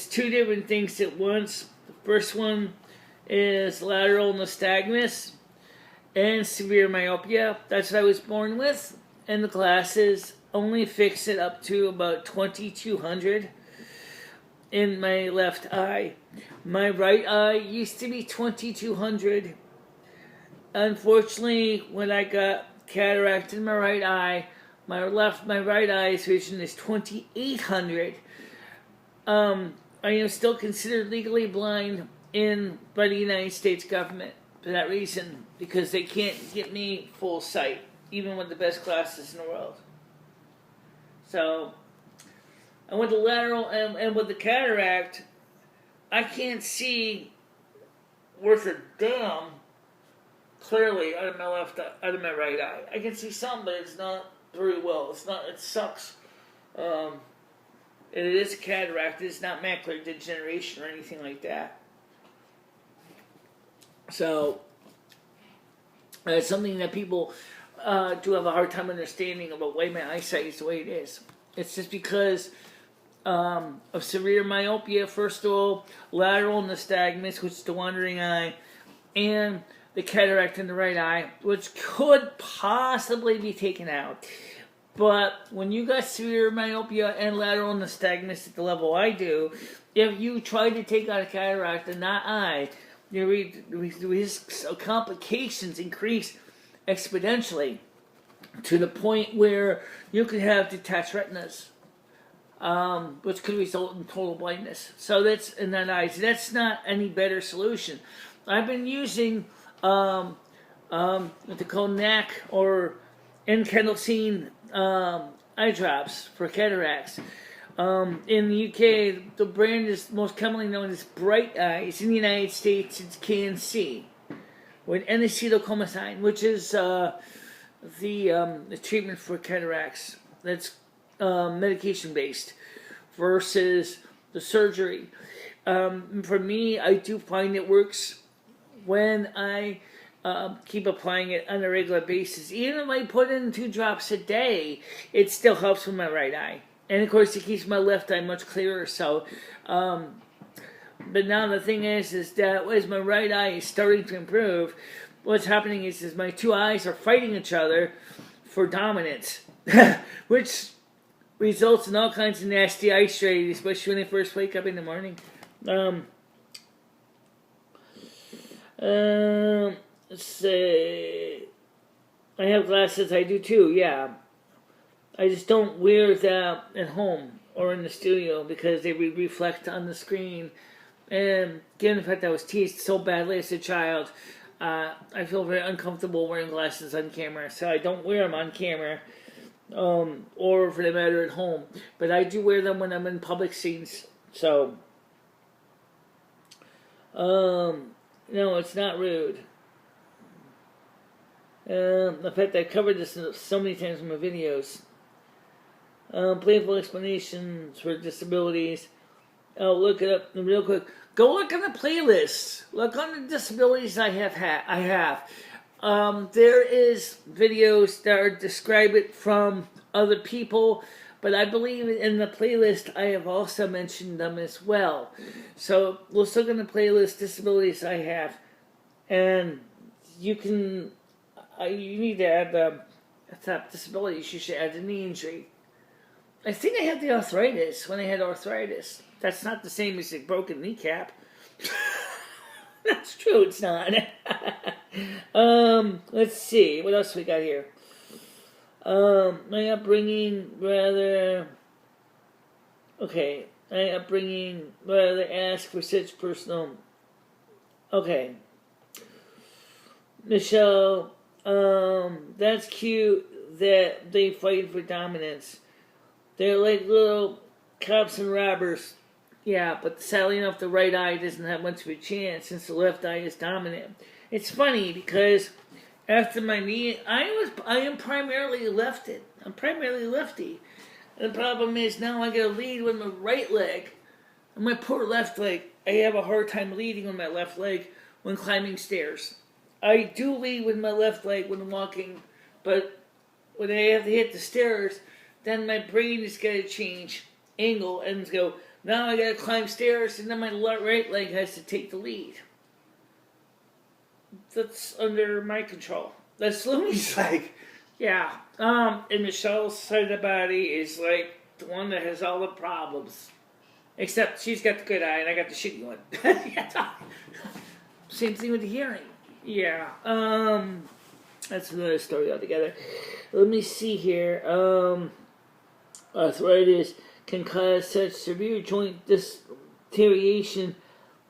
two different things at once. The first one is lateral nystagmus and severe myopia. That's what I was born with, and the glasses only fix it up to about 2200 in my left eye. My right eye used to be 2200. Unfortunately, when I got cataract in my right eye, my right eye's vision is 2800. I am still considered legally blind by the United States government for that reason, because they can't get me full sight, even with the best glasses in the world. So, and with the lateral and with the cataract, I can't see worth a damn clearly out of my right eye. I can see some, but it's not very well. It sucks. And it is a cataract. It's not macular degeneration or anything like that. So, it's something that people do have a hard time understanding about why my eyesight is the way it is. It's just because of severe myopia, first of all, lateral nystagmus, which is the wandering eye, and the cataract in the right eye, which could possibly be taken out. But when you got severe myopia and lateral nystagmus at the level I do, if you try to take out a cataract in that eye, the risks of complications increase exponentially to the point where you could have detached retinas, which could result in total blindness. So that's in that eye. So that's not any better solution. I've been using what they call NAC or N-Candlesine eye drops for cataracts. In the UK, the brand is most commonly known as Bright Eyes. In the United States, it's KNC with N-acetylchomethine, which is the treatment for cataracts. That's medication based versus the surgery. For me, I do find it works when I keep applying it on a regular basis. Even if I put in 2 drops a day, it still helps with my right eye. And of course, it keeps my left eye much clearer. So, but now the thing is that as my right eye is starting to improve, what's happening is my 2 eyes are fighting each other for dominance, which results in all kinds of nasty eye strain, especially when I first wake up in the morning. Let's see. I have glasses. I do too. Yeah. I just don't wear that at home or in the studio because they reflect on the screen. And given the fact that I was teased so badly as a child, I feel very uncomfortable wearing glasses on camera, so I don't wear them on camera, or for the matter at home. But I do wear them when I'm in public scenes. So, no, it's not rude. In fact, I covered this so many times in my videos. Playful explanations for disabilities. Look it up real quick. Go look on the playlist. Look on the disabilities I have. There is videos that are describe it from other people, but I believe in the playlist I have also mentioned them as well. So let's look on the playlist disabilities I have, and you can. You need to add the top disabilities. You should add the knee injury. I think I had the arthritis when I had arthritis. That's not the same as a broken kneecap. That's true, it's not. Let's see. What else we got here? My upbringing, rather... Okay. My upbringing, rather ask for such personal... Okay. Michele, that's cute that they fight for dominance. They're like little cops and robbers. Yeah, but sadly enough, the right eye doesn't have much of a chance since the left eye is dominant. It's funny because after my knee, I am primarily lefted. I'm primarily lefty. And the problem is now I gotta lead with my right leg. And my poor left leg, I have a hard time leading with my left leg when climbing stairs. I do lead with my left leg when I'm walking, but when I have to hit the stairs, then my brain is going to change angle and go, now I got to climb stairs, and then my right leg has to take the lead. That's under my control. That's Lumi's leg. Yeah. And Michele's side of the body is like the one that has all the problems. Except she's got the good eye and I got the shitty one. Same thing with the hearing. Yeah. That's another story altogether. Let me see here. Arthritis can cause such severe joint deterioration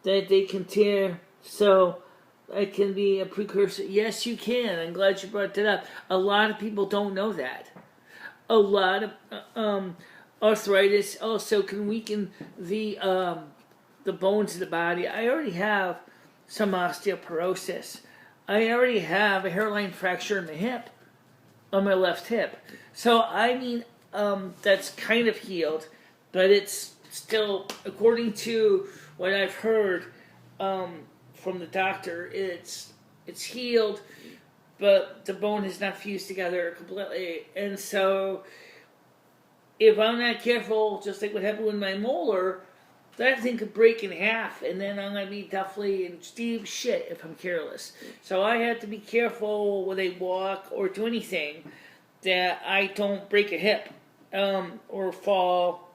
that they can tear. So that can be a precursor. Yes, you can. I'm glad you brought that up. A lot of people don't know that. A lot of arthritis also can weaken the bones of the body. I already have some osteoporosis. I already have a hairline fracture in the hip, on my left hip. So I mean, that's kind of healed, but it's still, according to what I've heard from the doctor, it's healed, but the bone is not fused together completely. And so, if I'm not careful, just like what happened with my molar, that thing could break in half, and then I'm going to be definitely in deep shit if I'm careless. So I have to be careful when I walk or do anything that I don't break a hip or fall.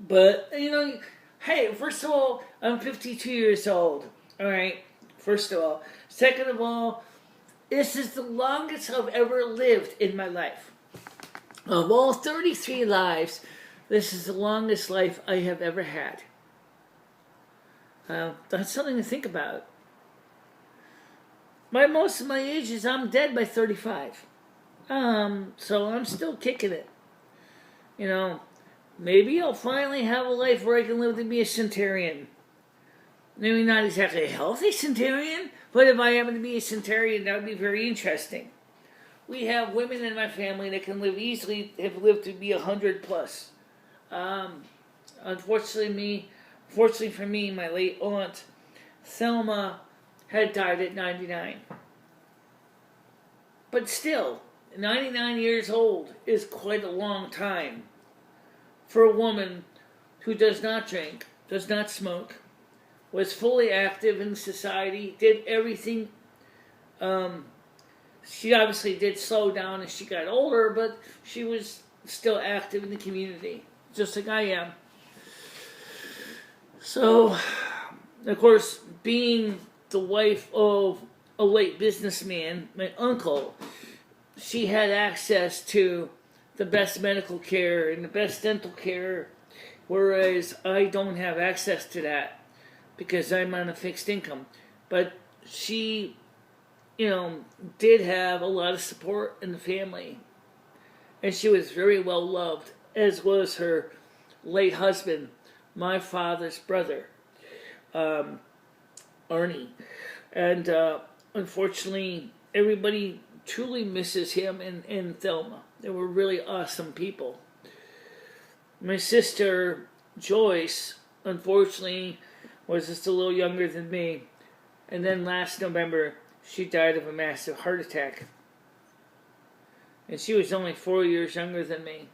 But, you know, hey, first of all, I'm 52 years old. All right, first of all. Second of all, this is the longest I've ever lived in my life. Of all 33 lives, this is the longest life I have ever had. That's something to think about. Most of my age is I'm dead by 35. So I'm still kicking it. You know, maybe I'll finally have a life where I can live to be a centurion. Maybe not exactly a healthy centurion, but if I happen to be a centurion, that would be very interesting. We have women in my family that can live easily, have lived to be 100 plus. Unfortunately for me, my late aunt, Thelma, had died at 99. But still, 99 years old is quite a long time for a woman who does not drink, does not smoke, was fully active in society, did everything. She obviously did slow down as she got older, but she was still active in the community, just like I am. So, of course, being the wife of a late businessman, my uncle, she had access to the best medical care and the best dental care, whereas I don't have access to that because I'm on a fixed income. But she, did have a lot of support in the family. And she was very well loved, as was her late husband, my father's brother, Arnie. And unfortunately, everybody truly misses him and Thelma. They were really awesome people. My sister, Joyce, unfortunately, was just a little younger than me. And then last November, she died of a massive heart attack. And she was only 4 years younger than me.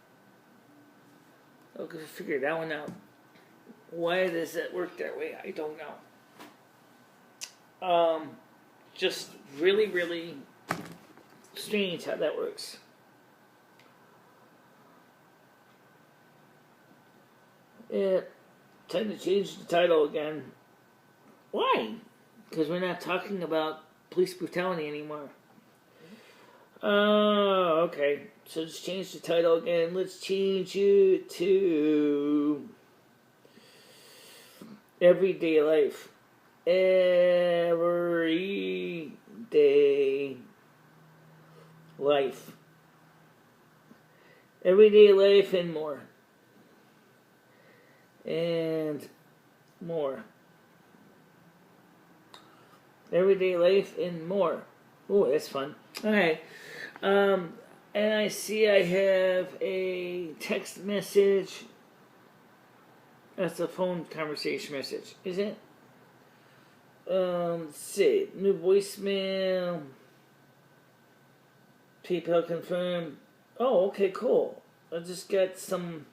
Okay, figure that one out. Why does that work that way? I don't know. Just really, really strange how that works. Yeah, time to change the title again. Why? Because we're not talking about police brutality anymore. Oh, okay. So let's change the title again. Let's change it to Everyday Life. Everyday Life. Everyday Life and more. And more. Everyday Life and more. Oh, that's fun. Alright. And I see I have a text message. That's a phone conversation message. Is it? Let's see. New voicemail. PayPal confirmed. Oh, okay, cool. I just got some.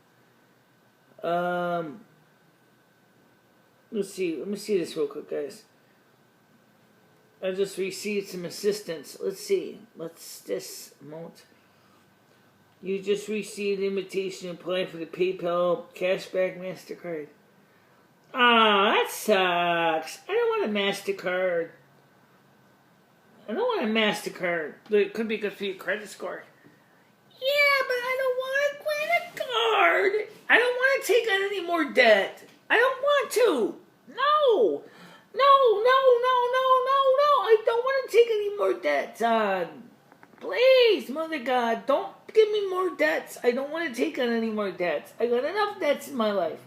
Let's see. Let me see this real quick, guys. I just received some assistance. Let's see. Let's this moment. You just received an invitation to apply for the PayPal Cashback MasterCard. Ah, that sucks. I don't want a MasterCard. I don't want a MasterCard. It could be good for your credit score. Yeah, but I don't want a credit card. I don't want to take on any more debt. I don't want to. No. I don't want to take any more debts on. Please, Mother God, don't give me more debts. I don't want to take on any more debts. I got enough debts in my life.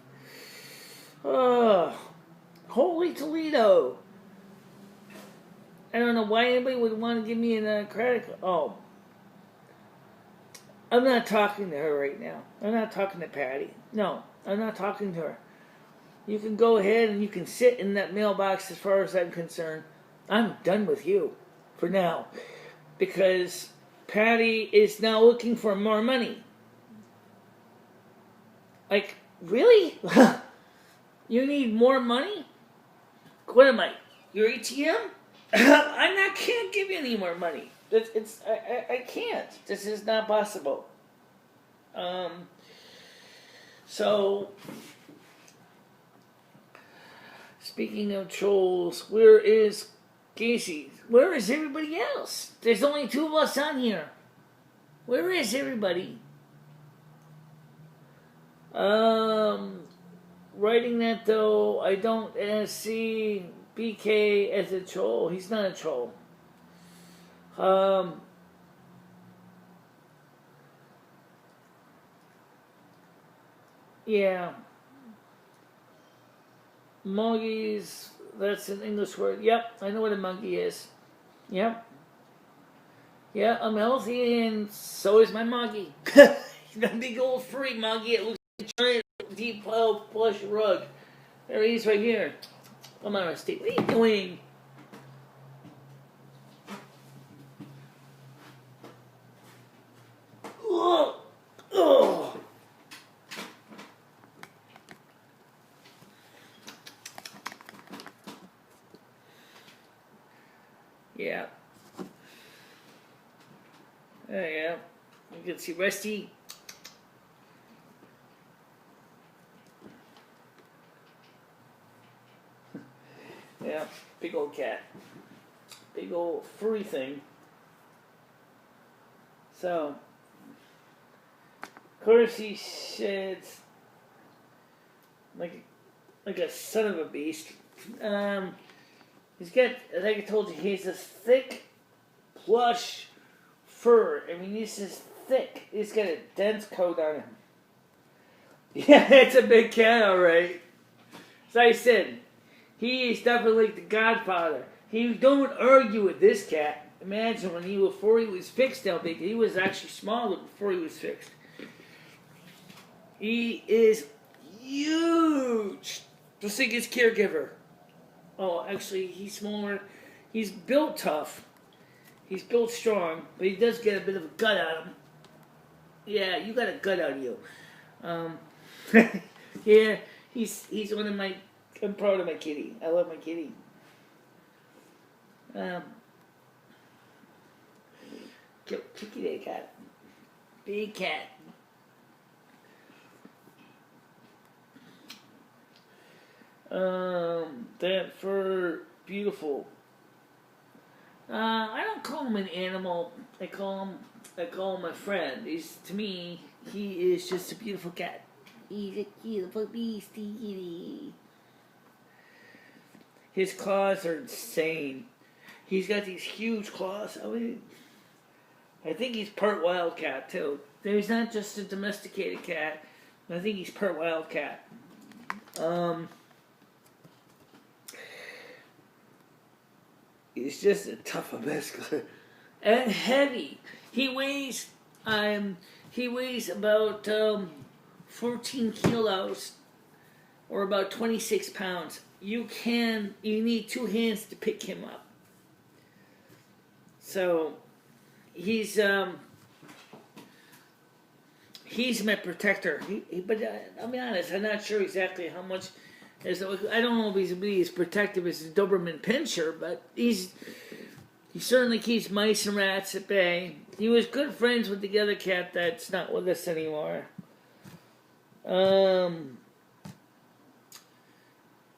Holy Toledo. I don't know why anybody would want to give me a credit card. Oh. I'm not talking to her right now. I'm not talking to Patty. No, I'm not talking to her. You can go ahead and you can sit in that mailbox as far as I'm concerned. I'm done with you for now. Because Patty is now looking for more money. Like, really? You need more money? What am I? Your ATM? Can't give you any more money. I can't. This is not possible. So, speaking of trolls, where is Casey? Where is everybody else? There's only two of us on here. Where is everybody? Writing that though, I don't see BK as a troll. He's not a troll. Yeah. Monkeys, that's an English word. Yep, I know what a monkey is. Yep. Yeah, I'm healthy and so is my monkey. He's a big old furry monkey. It looks like a giant deep plush rug. There he is right here. Come on, Rusty. What are you doing? Oh. Oh. Yeah. There you go. You can see Rusty. Yeah, big old cat. Big old furry thing. So, of course he sheds like a son of a beast. He's got, like I told you, he's this thick, plush fur. I mean, he's just thick. He's got a dense coat on him. Yeah, it's a big cat, all right. So I said, he is definitely like the godfather. He don't argue with this cat. Imagine before he was fixed how big. He was actually smaller before he was fixed. He is huge. Just like his caregiver. Oh, actually, he's smaller. He's built tough. He's built strong, but he does get a bit of a gut on him. Yeah, you got a gut on you. Yeah, he's one of my. I'm proud of my kitty. I love my kitty. Kitty cat, big cat. That fur, beautiful. I don't call him an animal. I call him a friend. To me, he is just a beautiful cat. He's a beautiful beastie. His claws are insane. He's got these huge claws. I mean, I think he's part wildcat too. He's not just a domesticated cat. I think he's part wildcat. He's just a tough mescaline. And heavy. He weighs about 14 kilos or about 26 pounds. You need 2 hands to pick him up. So he's my protector. But I'll be honest, I'm not sure exactly how much. I don't know if he's protective as a Doberman Pinscher, but he certainly keeps mice and rats at bay. He was good friends with the other cat that's not with us anymore. Can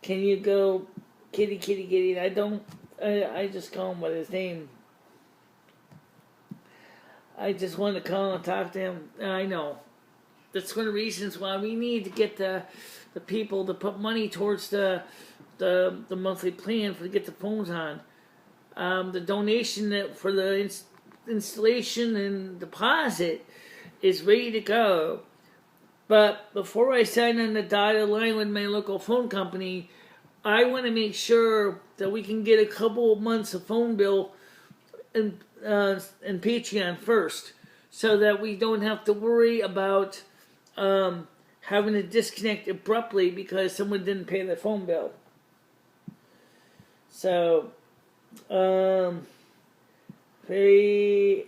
you go kitty, kitty, kitty? I just call him by his name. I just want to call and talk to him. I know. That's one of the reasons why we need to get the people to put money towards the monthly plan to get the phones on. The donation for the installation and deposit is ready to go. But before I sign on the dotted line with my local phone company, I want to make sure that we can get a couple of months of phone bill and Patreon first, so that we don't have to worry about having to disconnect abruptly because someone didn't pay their phone bill. So, very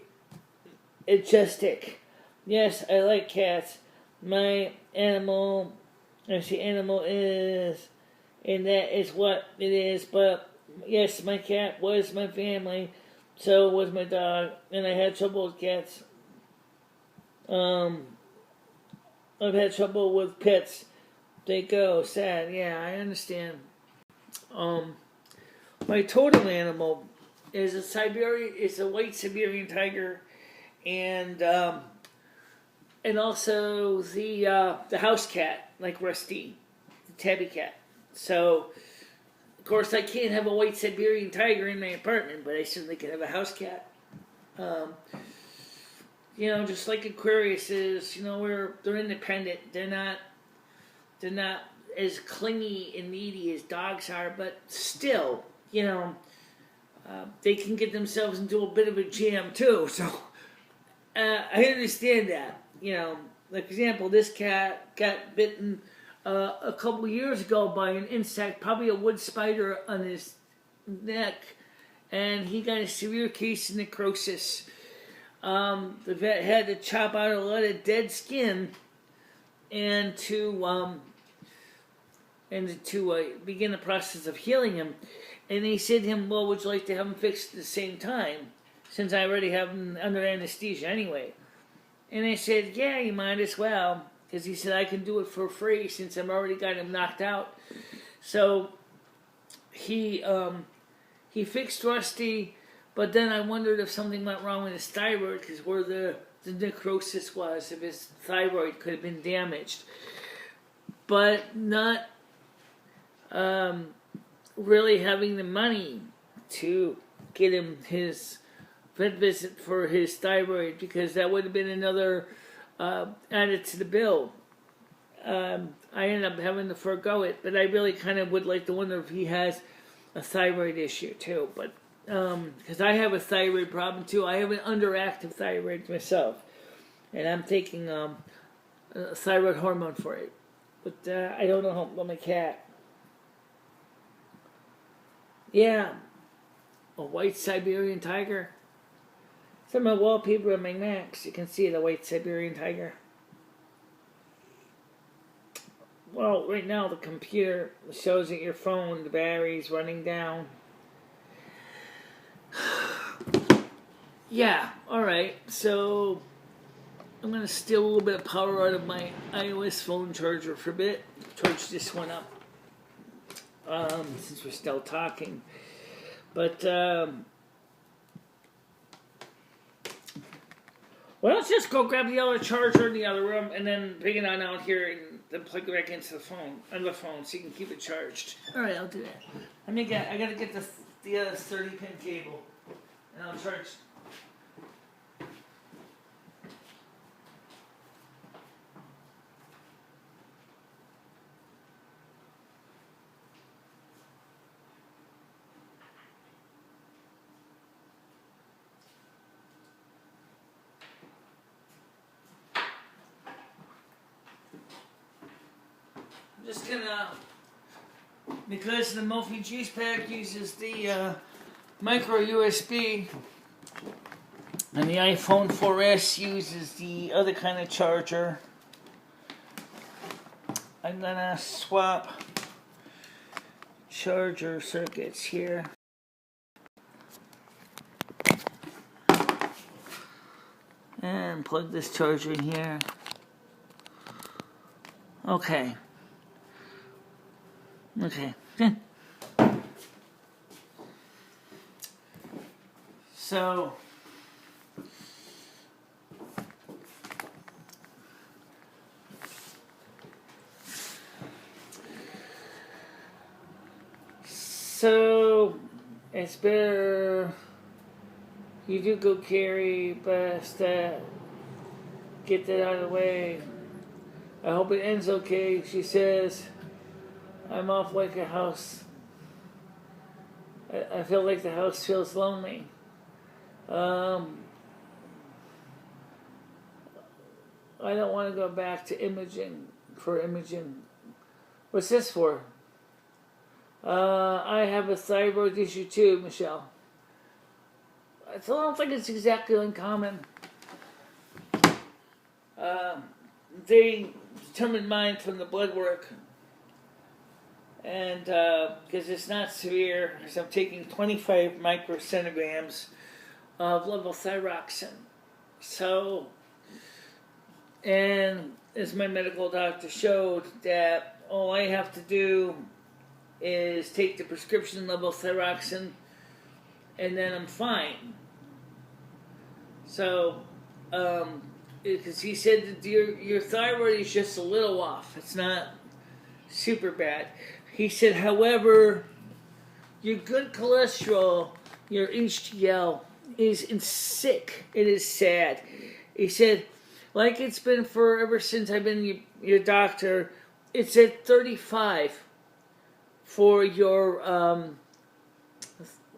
majestic. Yes, I like cats. My animal is, and that is what it is. But yes, my cat was my family. So was my dog, and I had trouble with cats. I've had trouble with pets. They go sad. Yeah, I understand. My totem animal is a white Siberian tiger, and also the house cat, like Rusty, the tabby cat. So, of course, I can't have a white Siberian tiger in my apartment, but I certainly can have a house cat. Just like Aquarius is, they're independent. They're not as clingy and needy as dogs are, but still, they can get themselves into a bit of a jam too. So I understand that. Like for example, this cat got bitten a couple years ago by an insect, probably a wood spider, on his neck, and he got a severe case of necrosis. The vet had to chop out a lot of dead skin and to begin the process of healing him. And they said to him, well, would you like to have him fixed at the same time, since I already have him under anesthesia anyway? And I said, yeah, you might as well, because he said I can do it for free since I've already got him knocked out. So he fixed Rusty. But then I wondered if something went wrong with his thyroid, because where the necrosis was, if his thyroid could have been damaged. But not really having the money to get him his vet visit for his thyroid, because that would have been another added to the bill. I ended up having to forego it, but I really kind of would like to wonder if he has a thyroid issue too. But because I have a thyroid problem too, I have an underactive thyroid myself, and I'm taking a thyroid hormone for it. But I don't know about my cat. Yeah, a white Siberian tiger. It's on my wallpaper on my Macs. You can see the white Siberian tiger. Well, right now the computer shows that your phone, the battery's running down. Yeah, alright, so I'm going to steal a little bit of power out of my iOS phone charger for a bit. Charge this one up, since we're still talking. But, well, let's just go grab the other charger in the other room and then bring it on out here and then plug it back into the phone, so you can keep it charged. All right, I'll do that. I gotta get the 30-pin cable, and I'll charge. I'm just gonna, because the Mophie Juice Pack uses the micro USB, and the iPhone 4S uses the other kind of charger, I'm gonna swap charger circuits here. And plug this charger in here. Okay. Okay. So it's better you do go carry, but get that out of the way. I hope it ends okay. She says, I'm off like a house. I feel like the house feels lonely. I don't want to go back to imaging. What's this for? I have a thyroid issue too, Michele. I don't think it's exactly uncommon. They determined mine from the blood work. And because it's not severe, because I'm taking 25 microcentigrams of levothyroxine. So, and as my medical doctor showed, that all I have to do is take the prescription levothyroxine, and then I'm fine. So, because he said that your thyroid is just a little off. It's not super bad. He said, however, your good cholesterol, your HDL, is sick. It is sad. He said, like it's been ever since I've been your doctor, it's at 35 for your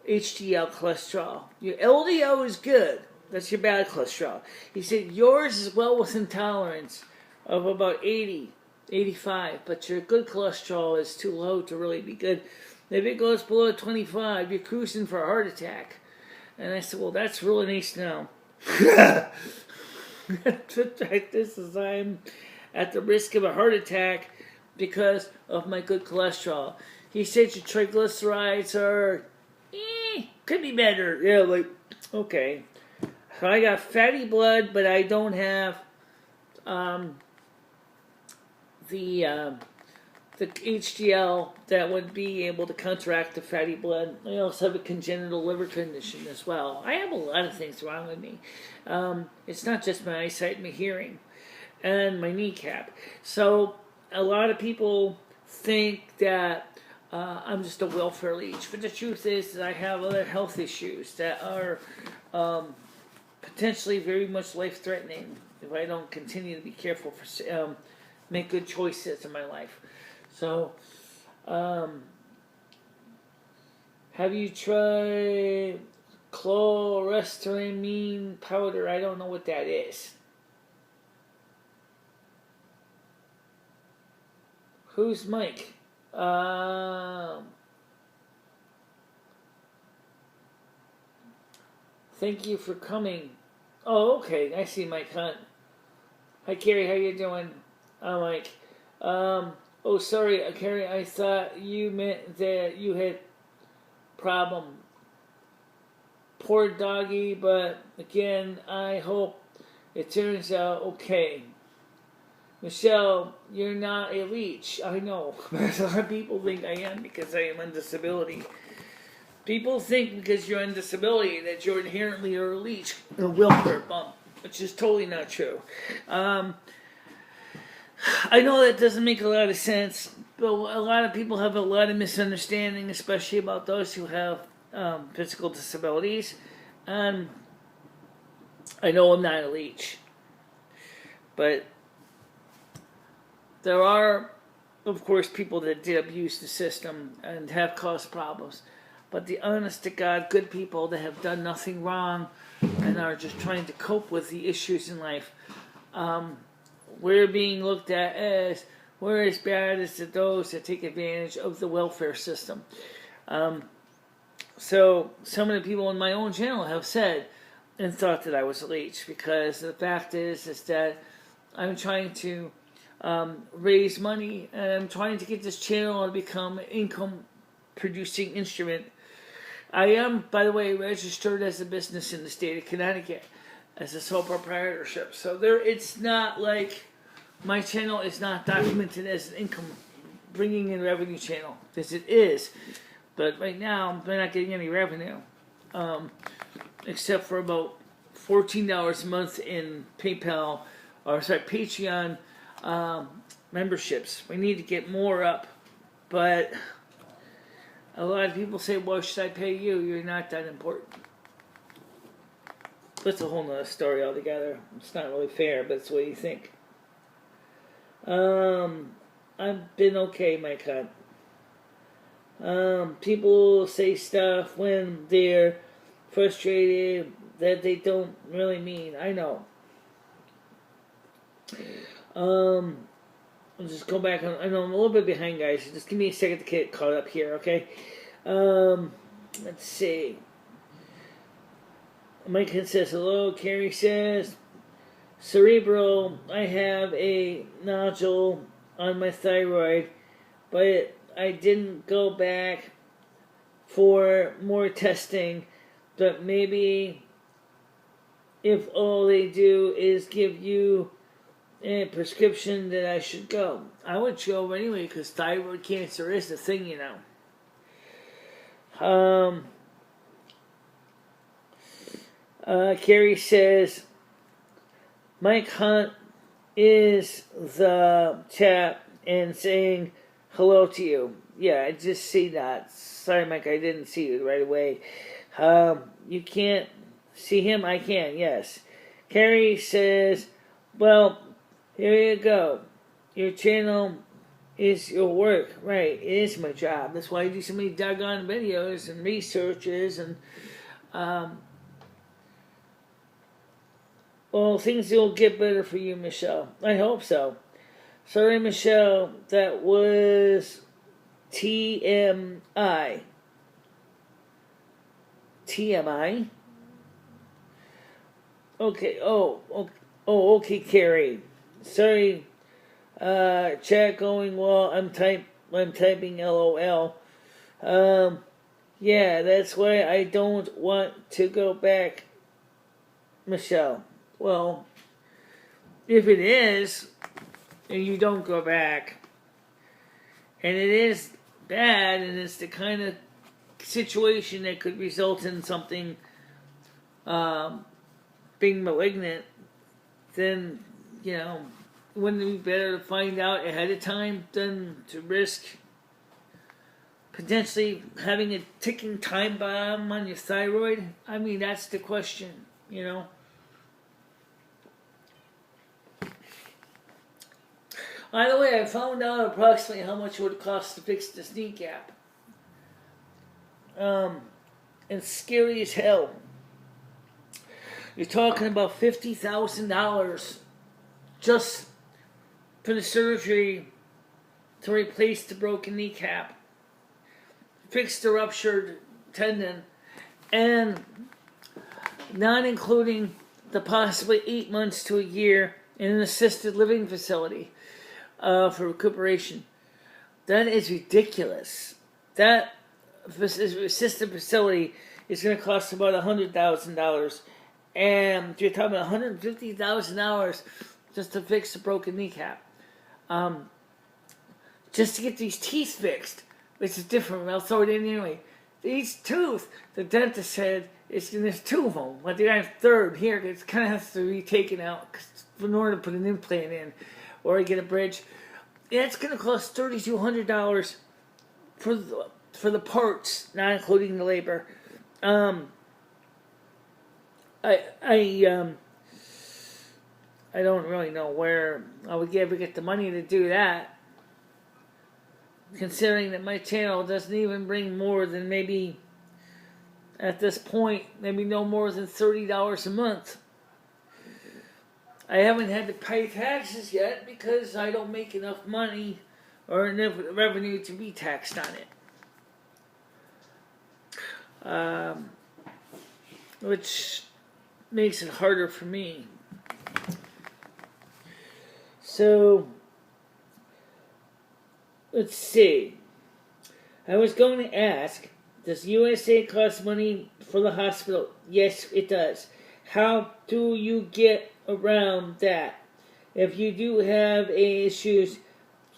HDL cholesterol. Your LDL is good. That's your bad cholesterol. He said, yours is well within tolerance of about 80. 85, but your good cholesterol is too low to really be good. If it goes below 25, you're cruising for a heart attack. And I said, well, that's really nice to know. This is, I'm at the risk of a heart attack because of my good cholesterol. He said your triglycerides are, could be better. Yeah, like, okay. So I got fatty blood, but I don't have, the HDL that would be able to counteract the fatty blood. I also have a congenital liver condition as well. I have a lot of things wrong with me. It's not just my eyesight, my hearing, and my kneecap. So a lot of people think that I'm just a welfare leech. But the truth is that I have other health issues that are potentially very much life-threatening if I don't continue to be careful for make good choices in my life. So, have you tried chlorestramine powder? I don't know what that is. Who's Mike? Thank you for coming. Oh, okay. I see Mike Hunt. Hi, Carrie. How you doing? I'm Mike. Oh, sorry, Carrie. I thought you meant that you had problem. Poor doggy, but again, I hope it turns out okay. Michelle, you're not a leech. I know. But a lot of people think I am because I am on disability. People think because you're on disability that you're inherently a leech, a welfare bump, which is totally not true. I know that doesn't make a lot of sense, but a lot of people have a lot of misunderstanding, especially about those who have physical disabilities. And I know I'm not a leech, but there are, of course, people that did abuse the system and have caused problems. But the honest to God, good people that have done nothing wrong and are just trying to cope with the issues in life, we're being looked at as we're as bad as those that take advantage of the welfare system. So some of the people on my own channel have said and thought that I was a leech, because the fact is that I'm trying to raise money, and I'm trying to get this channel to become an income producing instrument. I am, by the way, registered as a business in the state of Connecticut as a sole proprietorship. So it's not like my channel is not documented as an income bringing in revenue channel, because it is. But right now, they're not getting any revenue, except for about $14 a month in Patreon memberships. We need to get more up, but a lot of people say, well, should I pay you? You're not that important. That's a whole nother story altogether. It's not really fair, but it's what you think. I've been okay, my cut. People say stuff when they're frustrated that they don't really mean. I know. I'll just go back. I know I'm a little bit behind, guys. Just give me a second to get caught up here, okay? Let's see. Mike says hello. Carrie says, cerebral. I have a nodule on my thyroid, but I didn't go back for more testing. But maybe if all they do is give you a prescription, that I should go. I would go anyway, because thyroid cancer is the thing, you know. Carrie says, Mike Hunt is the chat and saying hello to you. Yeah, I just see that. Sorry, Mike, I didn't see you right away. You can't see him? I can, yes. Carrie says, well, here you go. Your channel is your work. Right, it is my job. That's why I do so many doggone videos and researches and well, things will get better for you, Michelle. I hope so. Sorry, Michelle, that was TMI. TMI? Okay, okay, Carrie. Sorry, chat going well. I'm typing LOL. Yeah, that's why I don't want to go back, Michelle. Well, if it is, and you don't go back, and it is bad, and it's the kind of situation that could result in something being malignant, then, you know, wouldn't it be better to find out ahead of time than to risk potentially having a ticking time bomb on your thyroid? I mean, that's the question, you know. By the way, I found out approximately how much it would cost to fix this kneecap. It's scary as hell. You're talking about $50,000 just for the surgery to replace the broken kneecap, fix the ruptured tendon, and not including the possibly 8 months to a year in an assisted living facility for recuperation. That is ridiculous. That assisted facility is going to cost about $100,000, and you're talking about $150,000 just to fix the broken kneecap. Just to get these teeth fixed, which is different. I'll throw it in anyway. Each tooth, the dentist said, there's two of them. But the third here, it kind of has to be taken out in order to put an implant in, or get a bridge. Yeah, it's going to cost $3,200 for the parts, not including the labor. I don't really know where I would ever get the money to do that, considering that my channel doesn't even bring more than maybe, at this point, maybe no more than $30 a month. I haven't had to pay taxes yet because I don't make enough money or enough revenue to be taxed on it. Which makes it harder for me. So, let's see. I was going to ask, does USA cost money for the hospital? Yes, it does. How do you get around that? If you do have issues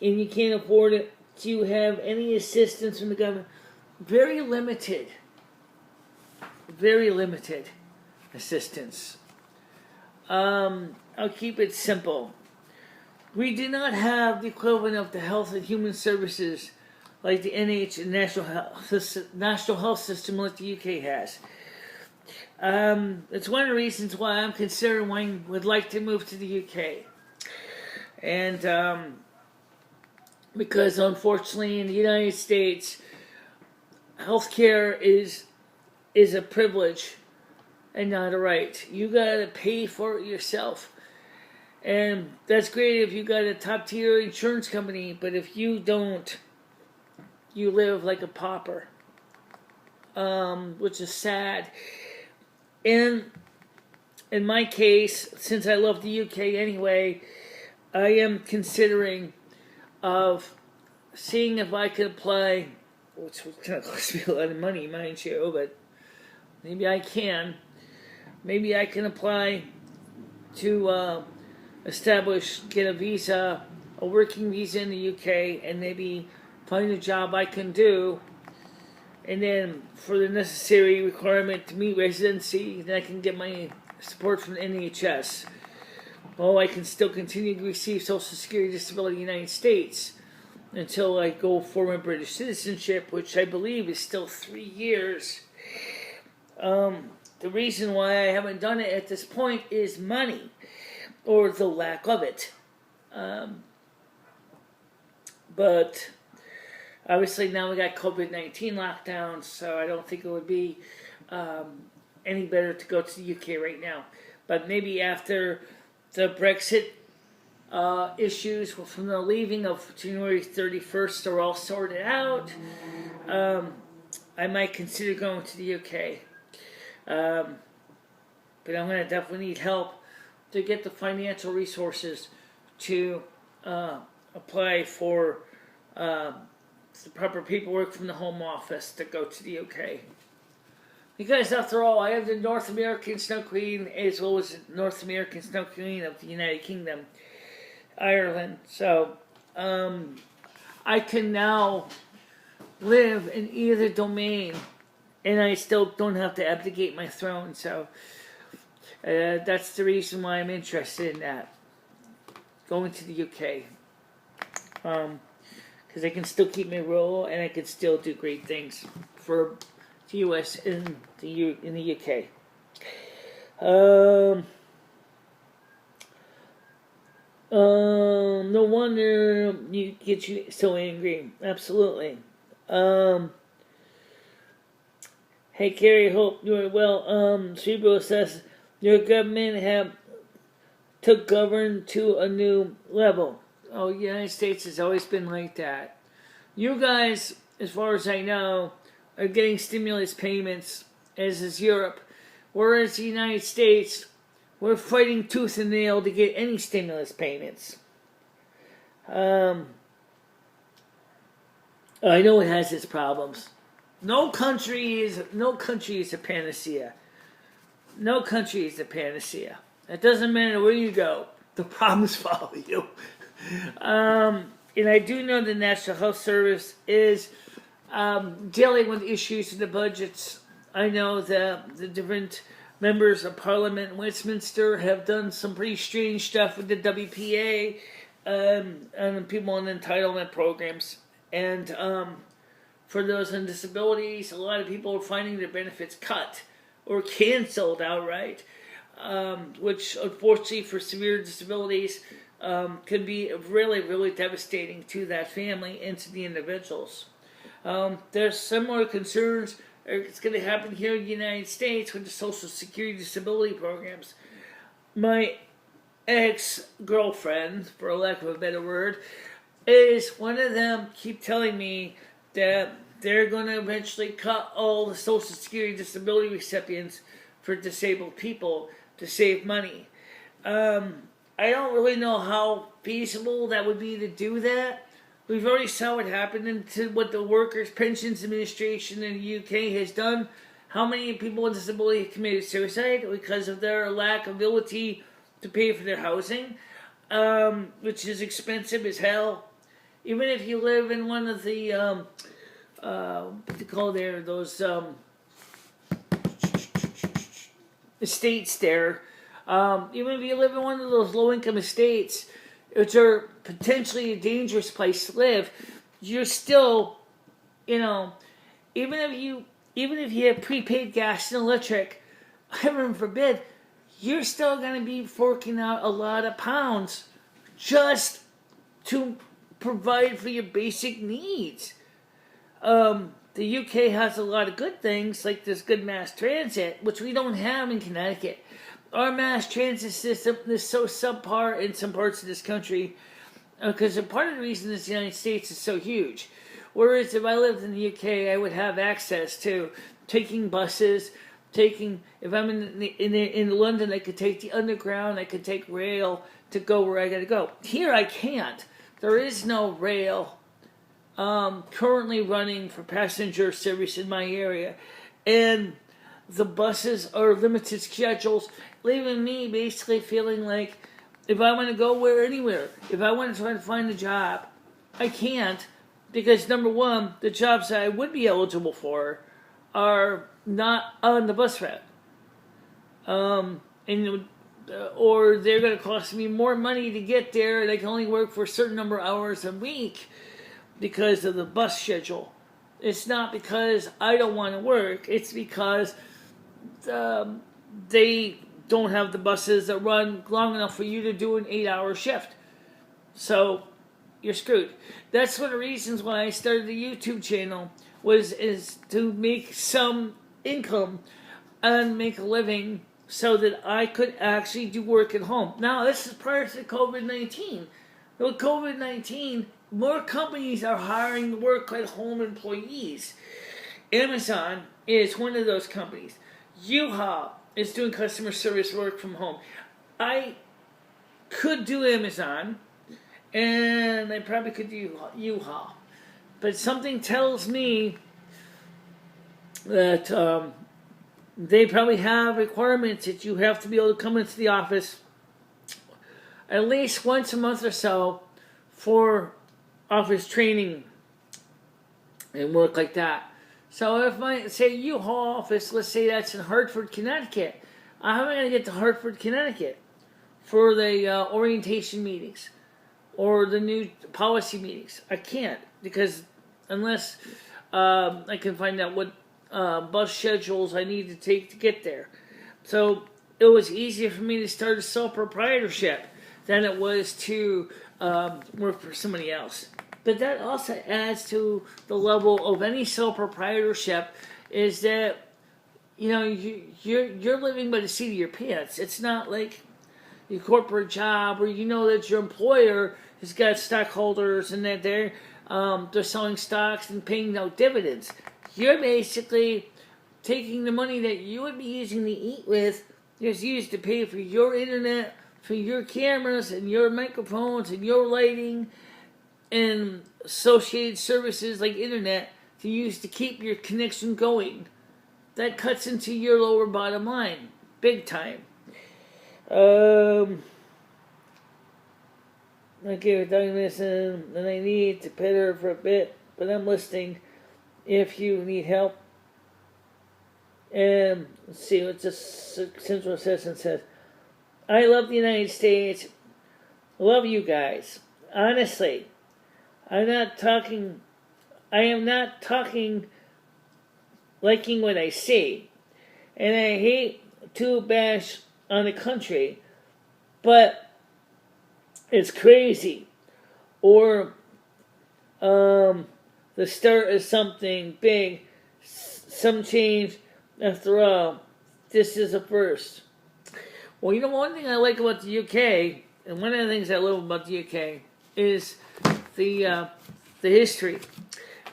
and you can't afford it, do you have any assistance from the government? Very limited. Very limited assistance. I'll keep it simple. We do not have the equivalent of the Health and Human Services like the NH and National Health System like the UK has. It's one of the reasons why I'm considering why would like to move to the UK. And because unfortunately in the United States, healthcare is a privilege and not a right. You gotta pay for it yourself. And that's great if you got a top tier insurance company, but if you don't, you live like a pauper. Which is sad. And in my case, since I love the UK anyway, I am considering of seeing if I could apply, which would kind of cost me a lot of money, mind you, but maybe I can. Maybe I can apply to get a visa, a working visa in the UK, and maybe find a job I can do. And then for the necessary requirement to meet residency, then I can get my support from the NHS. Well, I can still continue to receive Social Security Disability in the United States until I go for my British citizenship, which I believe is still 3 years. The reason why I haven't done it at this point is money, or the lack of it. But obviously now we got COVID-19 lockdowns, so I don't think it would be any better to go to the UK right now. But maybe after the Brexit issues from the leaving of January 31st are all sorted out, I might consider going to the UK. But I'm going to definitely need help to get the financial resources to apply for the proper paperwork from the Home Office to go to the UK. Because after all, I am the North American Snow Queen as well as the North American Snow Queen of the United Kingdom, Ireland. So, I can now live in either domain and I still don't have to abdicate my throne. So, that's the reason why I'm interested in that. Going to the UK. because I can still keep my role and I can still do great things for the U.S. and in the U.K. No wonder you get you so angry. Absolutely. Hey, Carrie, hope you're well. Cerebro says your government have took govern to a new level. Oh, the United States has always been like that. You guys, as far as I know, are getting stimulus payments, as is Europe. Whereas the United States, we're fighting tooth and nail to get any stimulus payments. I know it has its problems. No country is a panacea. No country is a panacea. It doesn't matter where you go. The problems follow you. And I do know the National Health Service is dealing with issues in the budgets. I know that the different members of Parliament in Westminster have done some pretty strange stuff with the WPA and people on entitlement programs. And for those on disabilities, a lot of people are finding their benefits cut or canceled outright, which unfortunately for severe disabilities can be really, really devastating to that family and to the individuals. There's similar concerns. It's going to happen here in the United States with the Social Security disability programs. My ex-girlfriend, for lack of a better word, is one of them keep telling me that they're going to eventually cut all the Social Security disability recipients for disabled people to save money. I don't really know how feasible that would be to do that. We've already saw what happened into what the Workers' Pensions Administration in the UK has done. How many people with disability have committed suicide because of their lack of ability to pay for their housing, which is expensive as hell. Even if you live in one of the, what do you call there, those estates there, even if you live in one of those low-income estates, which are potentially a dangerous place to live, you're still, even if you have prepaid gas and electric, heaven forbid, you're still going to be forking out a lot of pounds just to provide for your basic needs. The UK has a lot of good things, like this good mass transit, which we don't have in Connecticut. Our mass transit system is so subpar in some parts of this country because part of the reason the United States is so huge. Whereas if I lived in the UK, I would have access to taking buses, if I'm in London, I could take the underground, I could take rail to go where I got to go. Here I can't. There is no rail currently running for passenger service in my area. And the buses are limited schedules, leaving me basically feeling like if I want to go anywhere, if I want to try to find a job, I can't because, number one, the jobs that I would be eligible for are not on the bus route. Or they're going to cost me more money to get there, and I can only work for a certain number of hours a week because of the bus schedule. It's not because I don't want to work, it's because they don't have the buses that run long enough for you to do an 8-hour shift. So you're screwed. That's one of the reasons why I started the YouTube channel is to make some income and make a living so that I could actually do work at home. Now, this is prior to COVID-19. With COVID-19, more companies are hiring work-at-home employees. Amazon is one of those companies. U-Haul is doing customer service work from home. I could do Amazon, and I probably could do U-Haul. But something tells me that they probably have requirements that you have to be able to come into the office at least once a month or so for office training and work like that. So if I say U-Haul office, let's say that's in Hartford, Connecticut, how am I going to get to Hartford, Connecticut for the orientation meetings or the new policy meetings? I can't. because unless I can find out what bus schedules I need to take to get there. So it was easier for me to start a sole proprietorship than it was to work for somebody else. But that also adds to the level of any sole proprietorship is that, you know, you're living by the seat of your pants. It's not like your corporate job where you know that your employer has got stockholders and that they're selling stocks and paying out dividends. You're basically taking the money that you would be using to eat with, is used to pay for your internet, for your cameras and your microphones and your lighting and associated services like internet to use to keep your connection going. That cuts into your lower bottom line, big time. Okay, we're talking this, and I need to pet her for a bit, but I'm listening if you need help. And let's see what this central assistant says. I love the United States. Love you guys. Honestly, I am not talking liking what I see. And I hate to bash on the country, but it's crazy. Or the start of something big, some change. After all, this is a first. Well, you know, one thing I like about the UK, and one of the things I love about the UK, is the history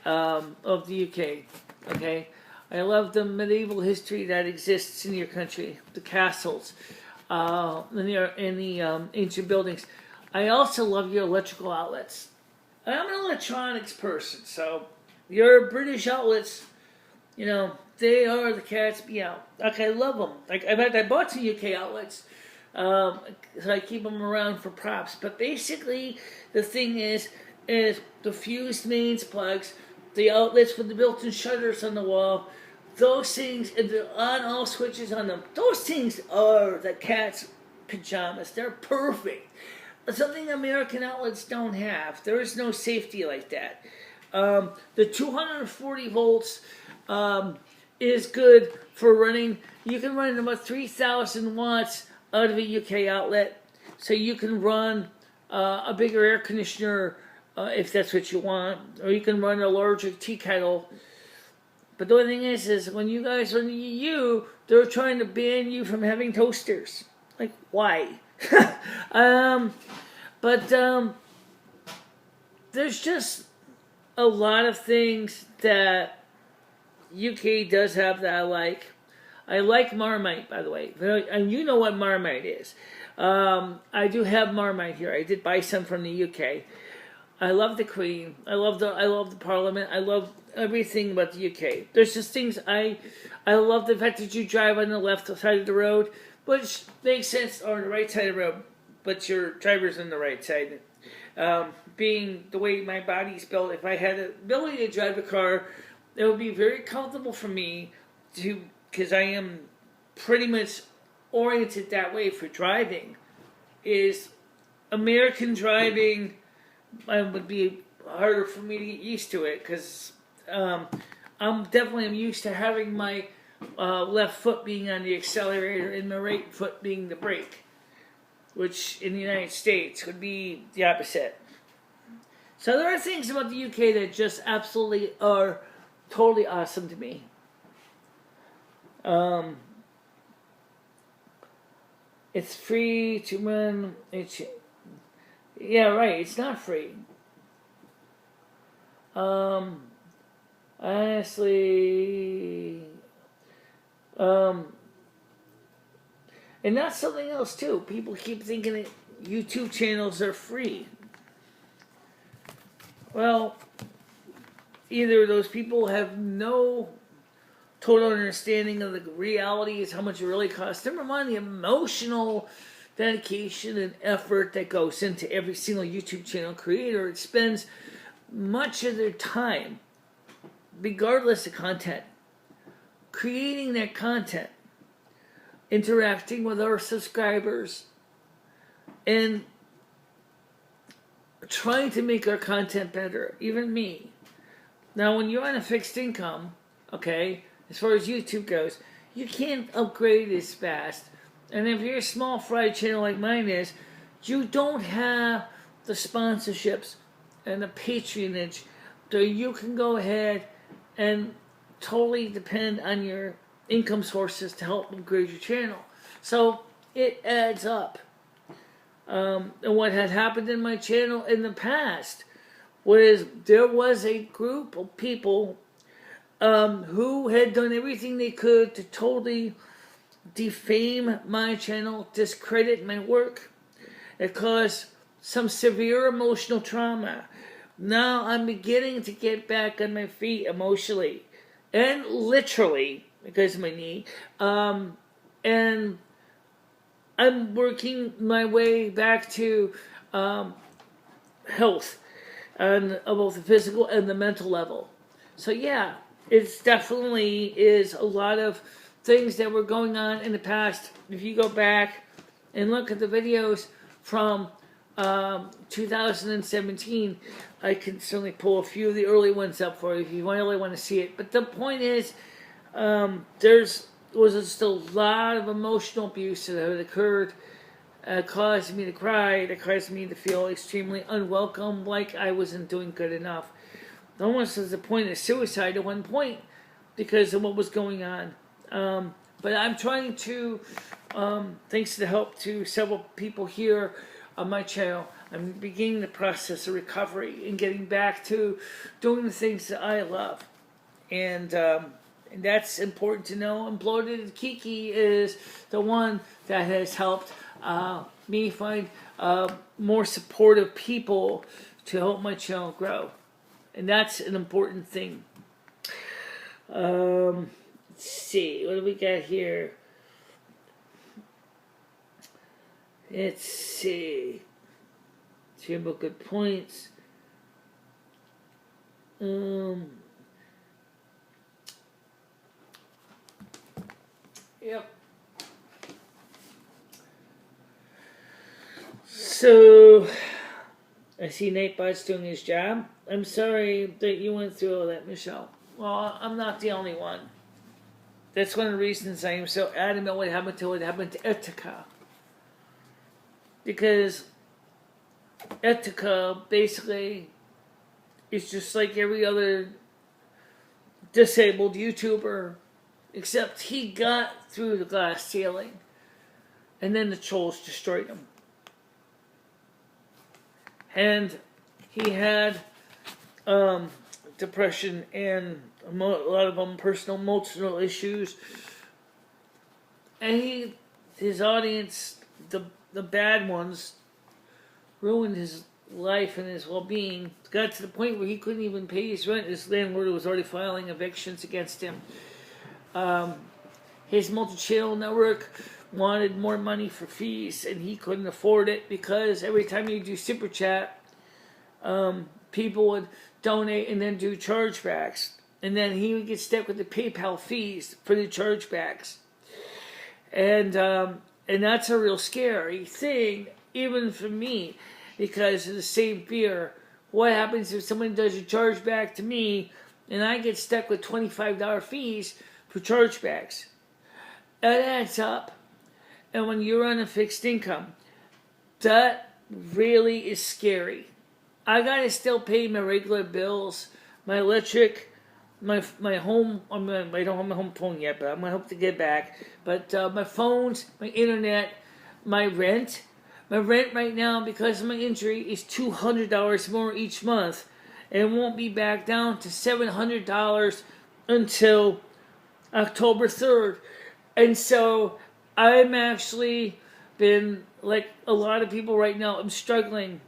of the UK. Okay, I love the medieval history that exists in your country, the castles, and the ancient buildings. I also love your electrical outlets. I'm an electronics person, so your British outlets, you know, they are the cat's meow. Like, I love them. Like, in fact, I bought some UK outlets, so I keep them around for props. But basically, the thing is the fused mains plugs, the outlets with the built-in shutters on the wall, those things, and the on-off switches on them, those things are the cat's pajamas. They're perfect. Something American outlets don't have. There is no safety like that. The 240 volts is good for running. You can run about 3,000 watts out of a UK outlet. So you can run a bigger air conditioner if that's what you want. Or you can run a larger tea kettle. But the only thing is when you guys are in the EU, they're trying to ban you from having toasters. Like, why? But there's just a lot of things that UK does have that I like. I like Marmite, by the way. And you know what Marmite is. I do have Marmite here. I did buy some from the UK. I love the Queen. I love the Parliament. I love everything about the UK. There's just things I love the fact that you drive on the left side of the road, which makes sense, or on the right side of the road, but your driver's on the right side. Being the way my body's built, if I had the ability to drive a car, it would be very comfortable for me because I am pretty much oriented that way for driving. Is American driving would be harder for me to get used to it because I'm used to having my left foot being on the accelerator and my right foot being the brake, which in the United States would be the opposite. So there are things about the UK that just absolutely are totally awesome to me. It's free to run. Yeah, right. It's not free. Honestly, and that's something else too. People keep thinking that YouTube channels are free. Well, either those people have no total understanding of the reality is how much it really costs. Never mind the emotional dedication and effort that goes into every single YouTube channel creator. It spends much of their time, regardless of content, creating that content, interacting with our subscribers, and trying to make our content better, even me. Now, when you're on a fixed income, okay, as far as YouTube goes, you can't upgrade as fast. And if you're a small fried channel like mine is, you don't have the sponsorships and the patronage, so you can go ahead and totally depend on your income sources to help upgrade your channel. So it adds up. And what had happened in my channel in the past was there was a group of people who had done everything they could to totally defame my channel, discredit my work. It caused some severe emotional trauma. Now I'm beginning to get back on my feet emotionally and literally because of my knee. And I'm working my way back to health on both the physical and the mental level. So yeah, it's definitely is a lot of things that were going on in the past. If you go back and look at the videos from 2017, I can certainly pull a few of the early ones up for you if you really want to see it. But the point is, there's was just a lot of emotional abuse that had occurred. Caused me to cry. It caused me to feel extremely unwelcome, like I wasn't doing good enough. Almost to the point of suicide at one point because of what was going on. But I'm trying to, thanks to the help to several people here on my channel, I'm beginning the process of recovery and getting back to doing the things that I love. And that's important to know. And Bloated Kiki is the one that has helped me find more supportive people to help my channel grow. And that's an important thing. Let's see, what do we got here? Let's see. Two more good points. Yep. So, I see Nightbot's doing his job. I'm sorry that you went through all that, Michelle. Well, I'm not the only one. That's one of the reasons I am so adamant what happened to Etika. Because Etika basically is just like every other disabled YouTuber, except he got through the glass ceiling and then the trolls destroyed him. And he had depression and a lot of personal emotional issues. And his audience, the bad ones, ruined his life and his well-being. Got to the point where he couldn't even pay his rent. His landlord was already filing evictions against him. His multi-channel network wanted more money for fees, and he couldn't afford it because every time you do Super Chat, people would donate and then do chargebacks. And then he would get stuck with the PayPal fees for the chargebacks. And that's a real scary thing, even for me, because of the same fear. What happens if someone does a chargeback to me and I get stuck with $25 fees for chargebacks? That adds up. And when you're on a fixed income, that really is scary. I gotta still pay my regular bills, my electric, my home. I don't have my home phone yet, but I'm gonna hope to get back. But my phones, my internet, my rent. My rent right now, because of my injury, is $200 more each month, and it won't be back down to $700 until October 3rd. And so I'm actually been, like a lot of people right now, I'm struggling.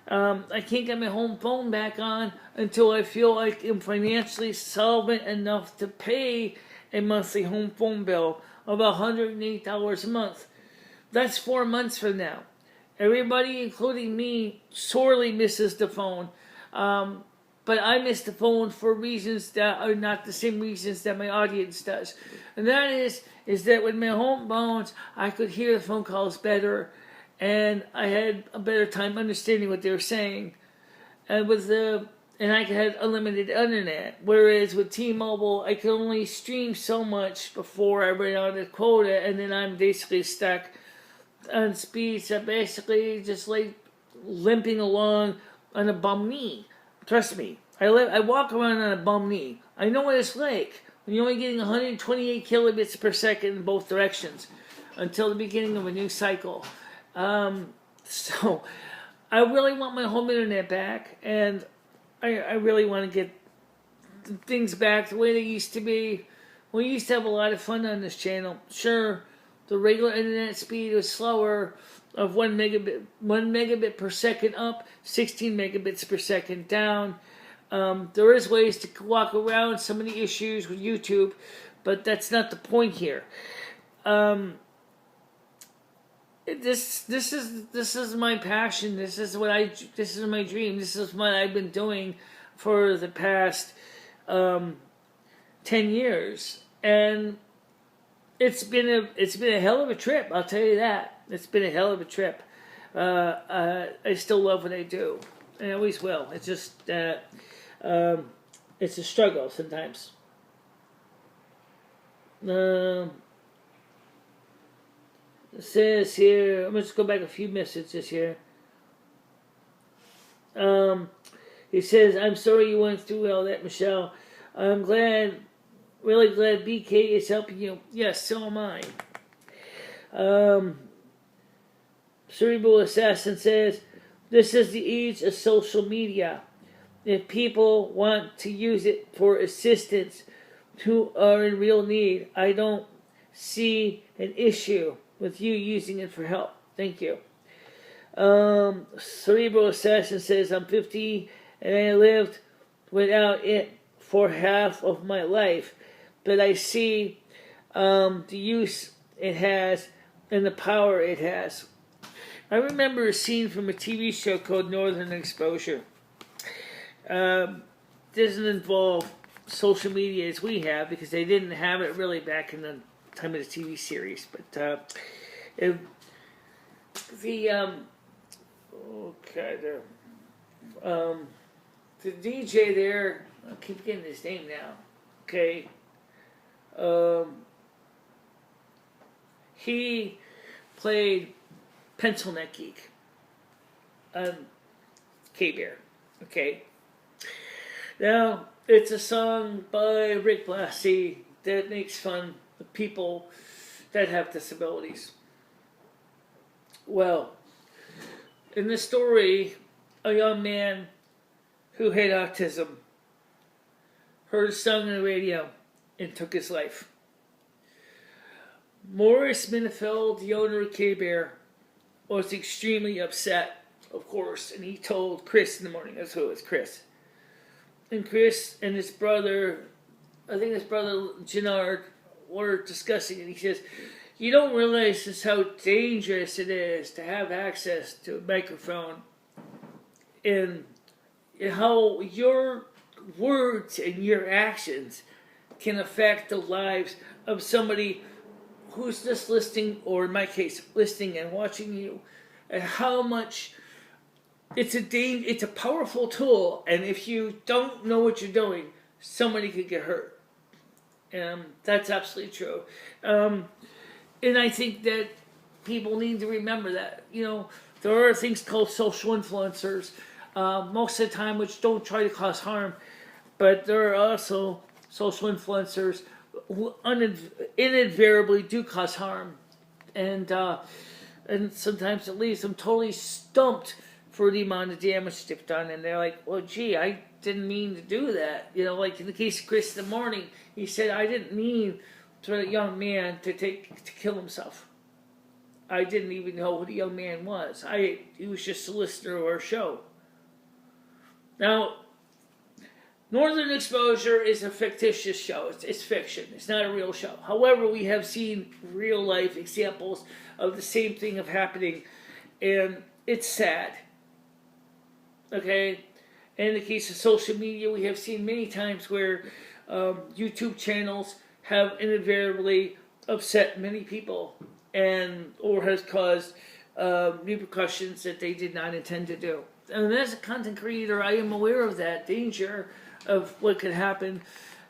I can't get my home phone back on until I feel like I'm financially solvent enough to pay a monthly home phone bill of $108 a month. That's 4 months from now. Everybody, including me, sorely misses the phone. But I miss the phone for reasons that are not the same reasons that my audience does. And that is that with my home phones, I could hear the phone calls better, and I had a better time understanding what they were saying. and I had unlimited internet. Whereas with T-Mobile, I could only stream so much before I ran out of quota, and then I'm basically stuck on speeds that basically just like limping along on a bum knee. Trust me, I walk around on a bum knee. I know what it's like when you're only getting 128 kilobits per second in both directions until the beginning of a new cycle. So I really want my home internet back, and I really want to get things back the way they used to be. We used to have a lot of fun on this channel. Sure, the regular internet speed was slower, of 1 megabit per second up, 16 megabits per second down. There is ways to walk around some of the issues with YouTube, but that's not the point here. This is my passion. This is my dream. This is what I've been doing for the past 10 years, and it's been a hell of a trip. I'll tell you that. It's been a hell of a trip. I still love what I do, and I always will. It's just it's a struggle sometimes. It says here, I'm going to just go back a few messages here. He says, I'm sorry you went through all that, Michelle. I'm really glad BK is helping you. Yes, so am I. Cerebral Assassin says, this is the age of social media. If people want to use it for assistance who are in real need, I don't see an issue with you using it for help. Thank you. Cerebral Assassin says, I'm 50 and I lived without it for half of my life, but I see the use it has and the power it has. I remember a scene from a TV show called Northern Exposure. Doesn't involve social media as we have, because they didn't have it really back in the time of the TV series, but the DJ there, I keep forgetting his name now. Okay, he played Pencil Neck Geek on K-Bear. Okay, now it's a song by Rick Blassie that makes fun of people that have disabilities. Well, in the story, a young man who had autism heard a song on the radio and took his life. Morris Minefeld, the owner of K-Bear, was extremely upset, of course, and he told Chris in the morning. That's who it was, Chris. And Chris and his brother, I think his brother Gennard, were discussing it. He says, you don't realize just how dangerous it is to have access to a microphone, and how your words and your actions can affect the lives of somebody who's just listening, or in my case, listening and watching you, and how much it's a powerful tool, and if you don't know what you're doing, somebody could get hurt. That's absolutely true. And I think that people need to remember that. You know, there are things called social influencers, most of the time, which don't try to cause harm, but there are also social influencers who inadvertently do cause harm, and sometimes it leaves them totally stumped for the amount of damage they've done, and they're like, well, gee, I didn't mean to do that. You know, like in the case of Chris in the morning, he said, I didn't mean for a young man to kill himself. I didn't even know who the young man was. He was just a listener of our show. Now, Northern Exposure is a fictitious show. It's fiction. It's not a real show. However, we have seen real life examples of the same thing of happening, and it's sad. Okay? In the case of social media, we have seen many times where YouTube channels have inadvertently upset many people, or has caused repercussions that they did not intend to do. And as a content creator, I am aware of that danger of what could happen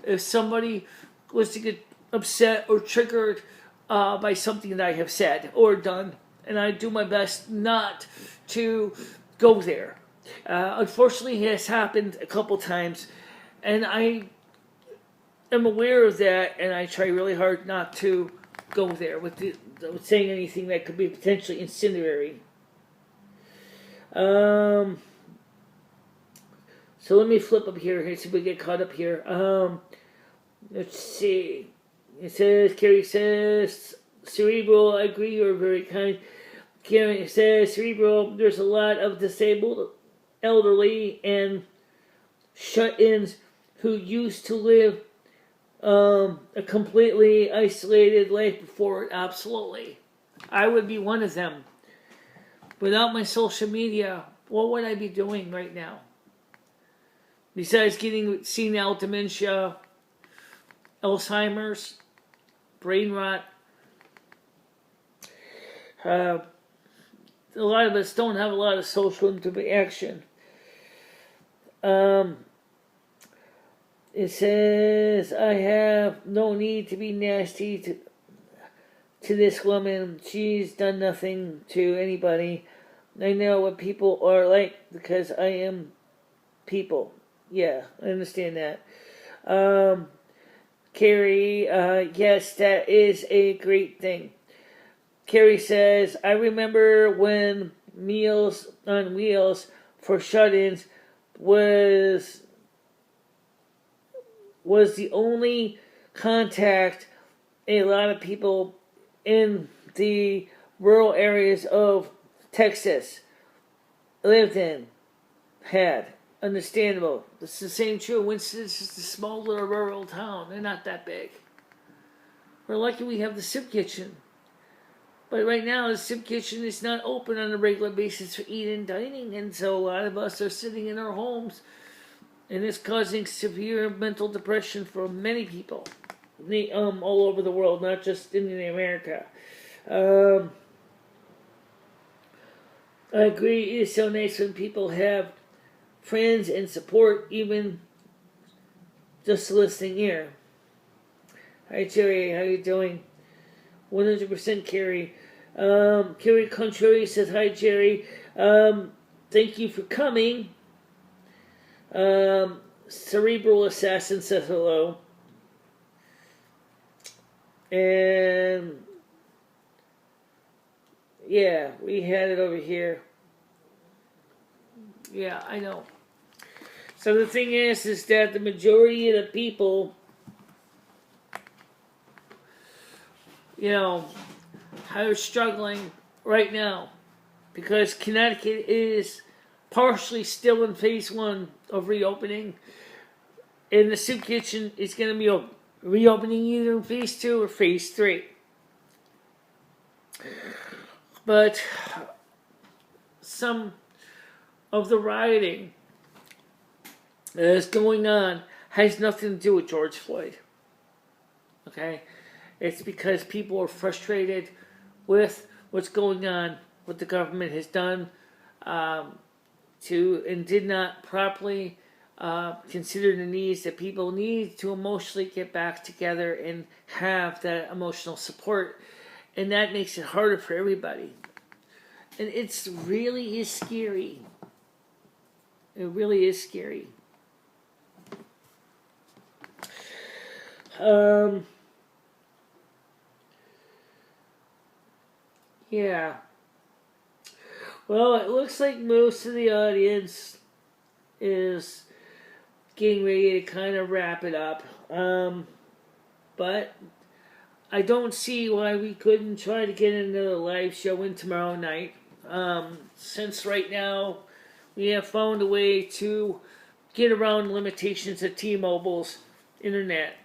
if somebody was to get upset or triggered by something that I have said or done. And I do my best not to go there. Unfortunately, it has happened a couple times, and I am aware of that, and I try really hard not to go there with saying anything that could be potentially incendiary. So let me flip up here so we get caught up here. Let's see. It says, Carrie says, Cerebral, I agree, you're very kind. Karen says, Cerebral, there's a lot of disabled, elderly, and shut-ins who used to live a completely isolated life before it. Absolutely. I would be one of them. Without my social media, what would I be doing right now? Besides getting senile dementia, Alzheimer's, brain rot. A lot of us don't have a lot of social interaction. It says, I have no need to be nasty to this woman. She's done nothing to anybody. I know what people are like because I am people. Yeah, I understand that. Carrie, yes, that is a great thing. Carrie says, I remember when Meals on Wheels for shut-ins was the only contact a lot of people in the rural areas of Texas lived in had. Understandable. It's the same true. Winston's just a small little rural town. They're not that big. We're lucky we have the soup kitchen. But right now, the soup kitchen is not open on a regular basis for eating and dining, and so a lot of us are sitting in our homes, and it's causing severe mental depression for many people, all over the world, not just in America. I agree. It is so nice when people have friends and support, even just a listening ear. Hi, Jerry. How you doing? 100% Carrie. Carrie Contrary says, hi, Jerry. Thank you for coming. Cerebral Assassin says hello. And yeah, we had it over here. Yeah, I know. So the thing is that the majority of the people, are struggling right now because Connecticut is partially still in phase 1 of reopening, and the soup kitchen is going to be reopening either in phase 2 or phase 3. But some of the rioting that is going on has nothing to do with George Floyd. Okay? It's because people are frustrated with what's going on, what the government has done, and did not properly consider the needs that people need to emotionally get back together and have that emotional support. And that makes it harder for everybody. And it's really is scary. It really is scary. Yeah. Well, it looks like most of the audience is getting ready to kind of wrap it up. But I don't see why we couldn't try to get another live show in tomorrow night. Since right now we have found a way to get around limitations of T-Mobile's internet.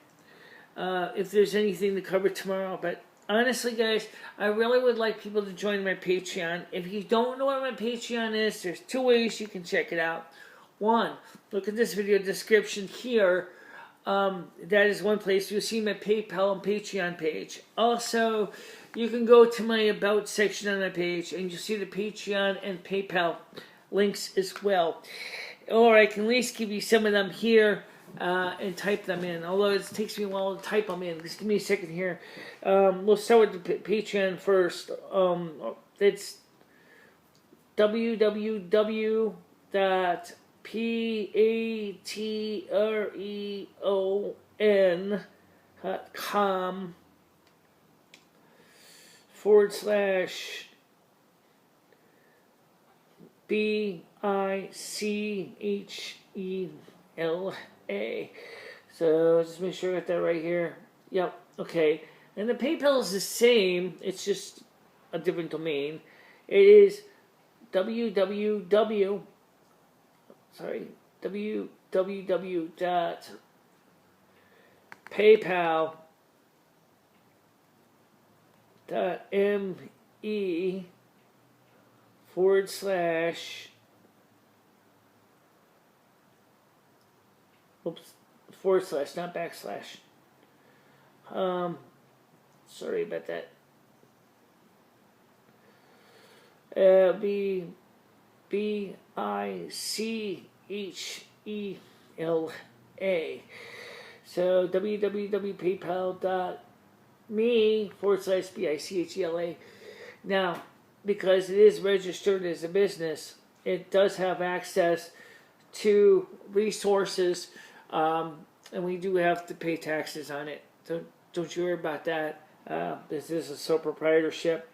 If there's anything to cover tomorrow. But honestly, guys, I really would like people to join my Patreon. If you don't know what my Patreon is, there's 2 ways you can check it out. 1, look at this video description here. That is one place. You'll see my PayPal and Patreon page. Also, you can go to my About section on my page, and you'll see the Patreon and PayPal links as well. Or I can at least give you some of them here and type them in. Although it takes me a while to type them in. Just give me a second here. We'll start with the Patreon first. It's patreon.com/BICHELA. So just make sure I got that right here. Yep. Okay. And the PayPal is the same. It's just a different domain. It is www.paypal.me // not backslash. Sorry about that. BICHELA. So www.paypal.me /BICHELA. Now, because it is registered as a business, it does have access to resources, and we do have to pay taxes on it. So don't you worry about that. This is a sole proprietorship.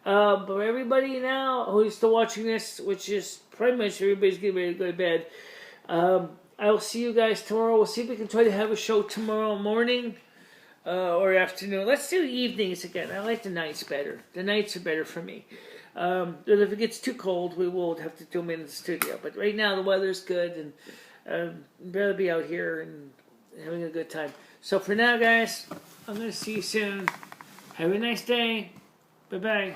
But everybody now who's still watching this, which is pretty much everybody's getting ready to go to bed, I'll see you guys tomorrow. We'll see if we can try to have a show tomorrow morning or afternoon. Let's do evenings again. I like the nights better. The nights are better for me. But if it gets too cold, we will have to do them in the studio. But right now the weather's good, and I'd rather be out here and having a good time. So for now, guys, I'm going to see you soon. Have a nice day. Bye-bye.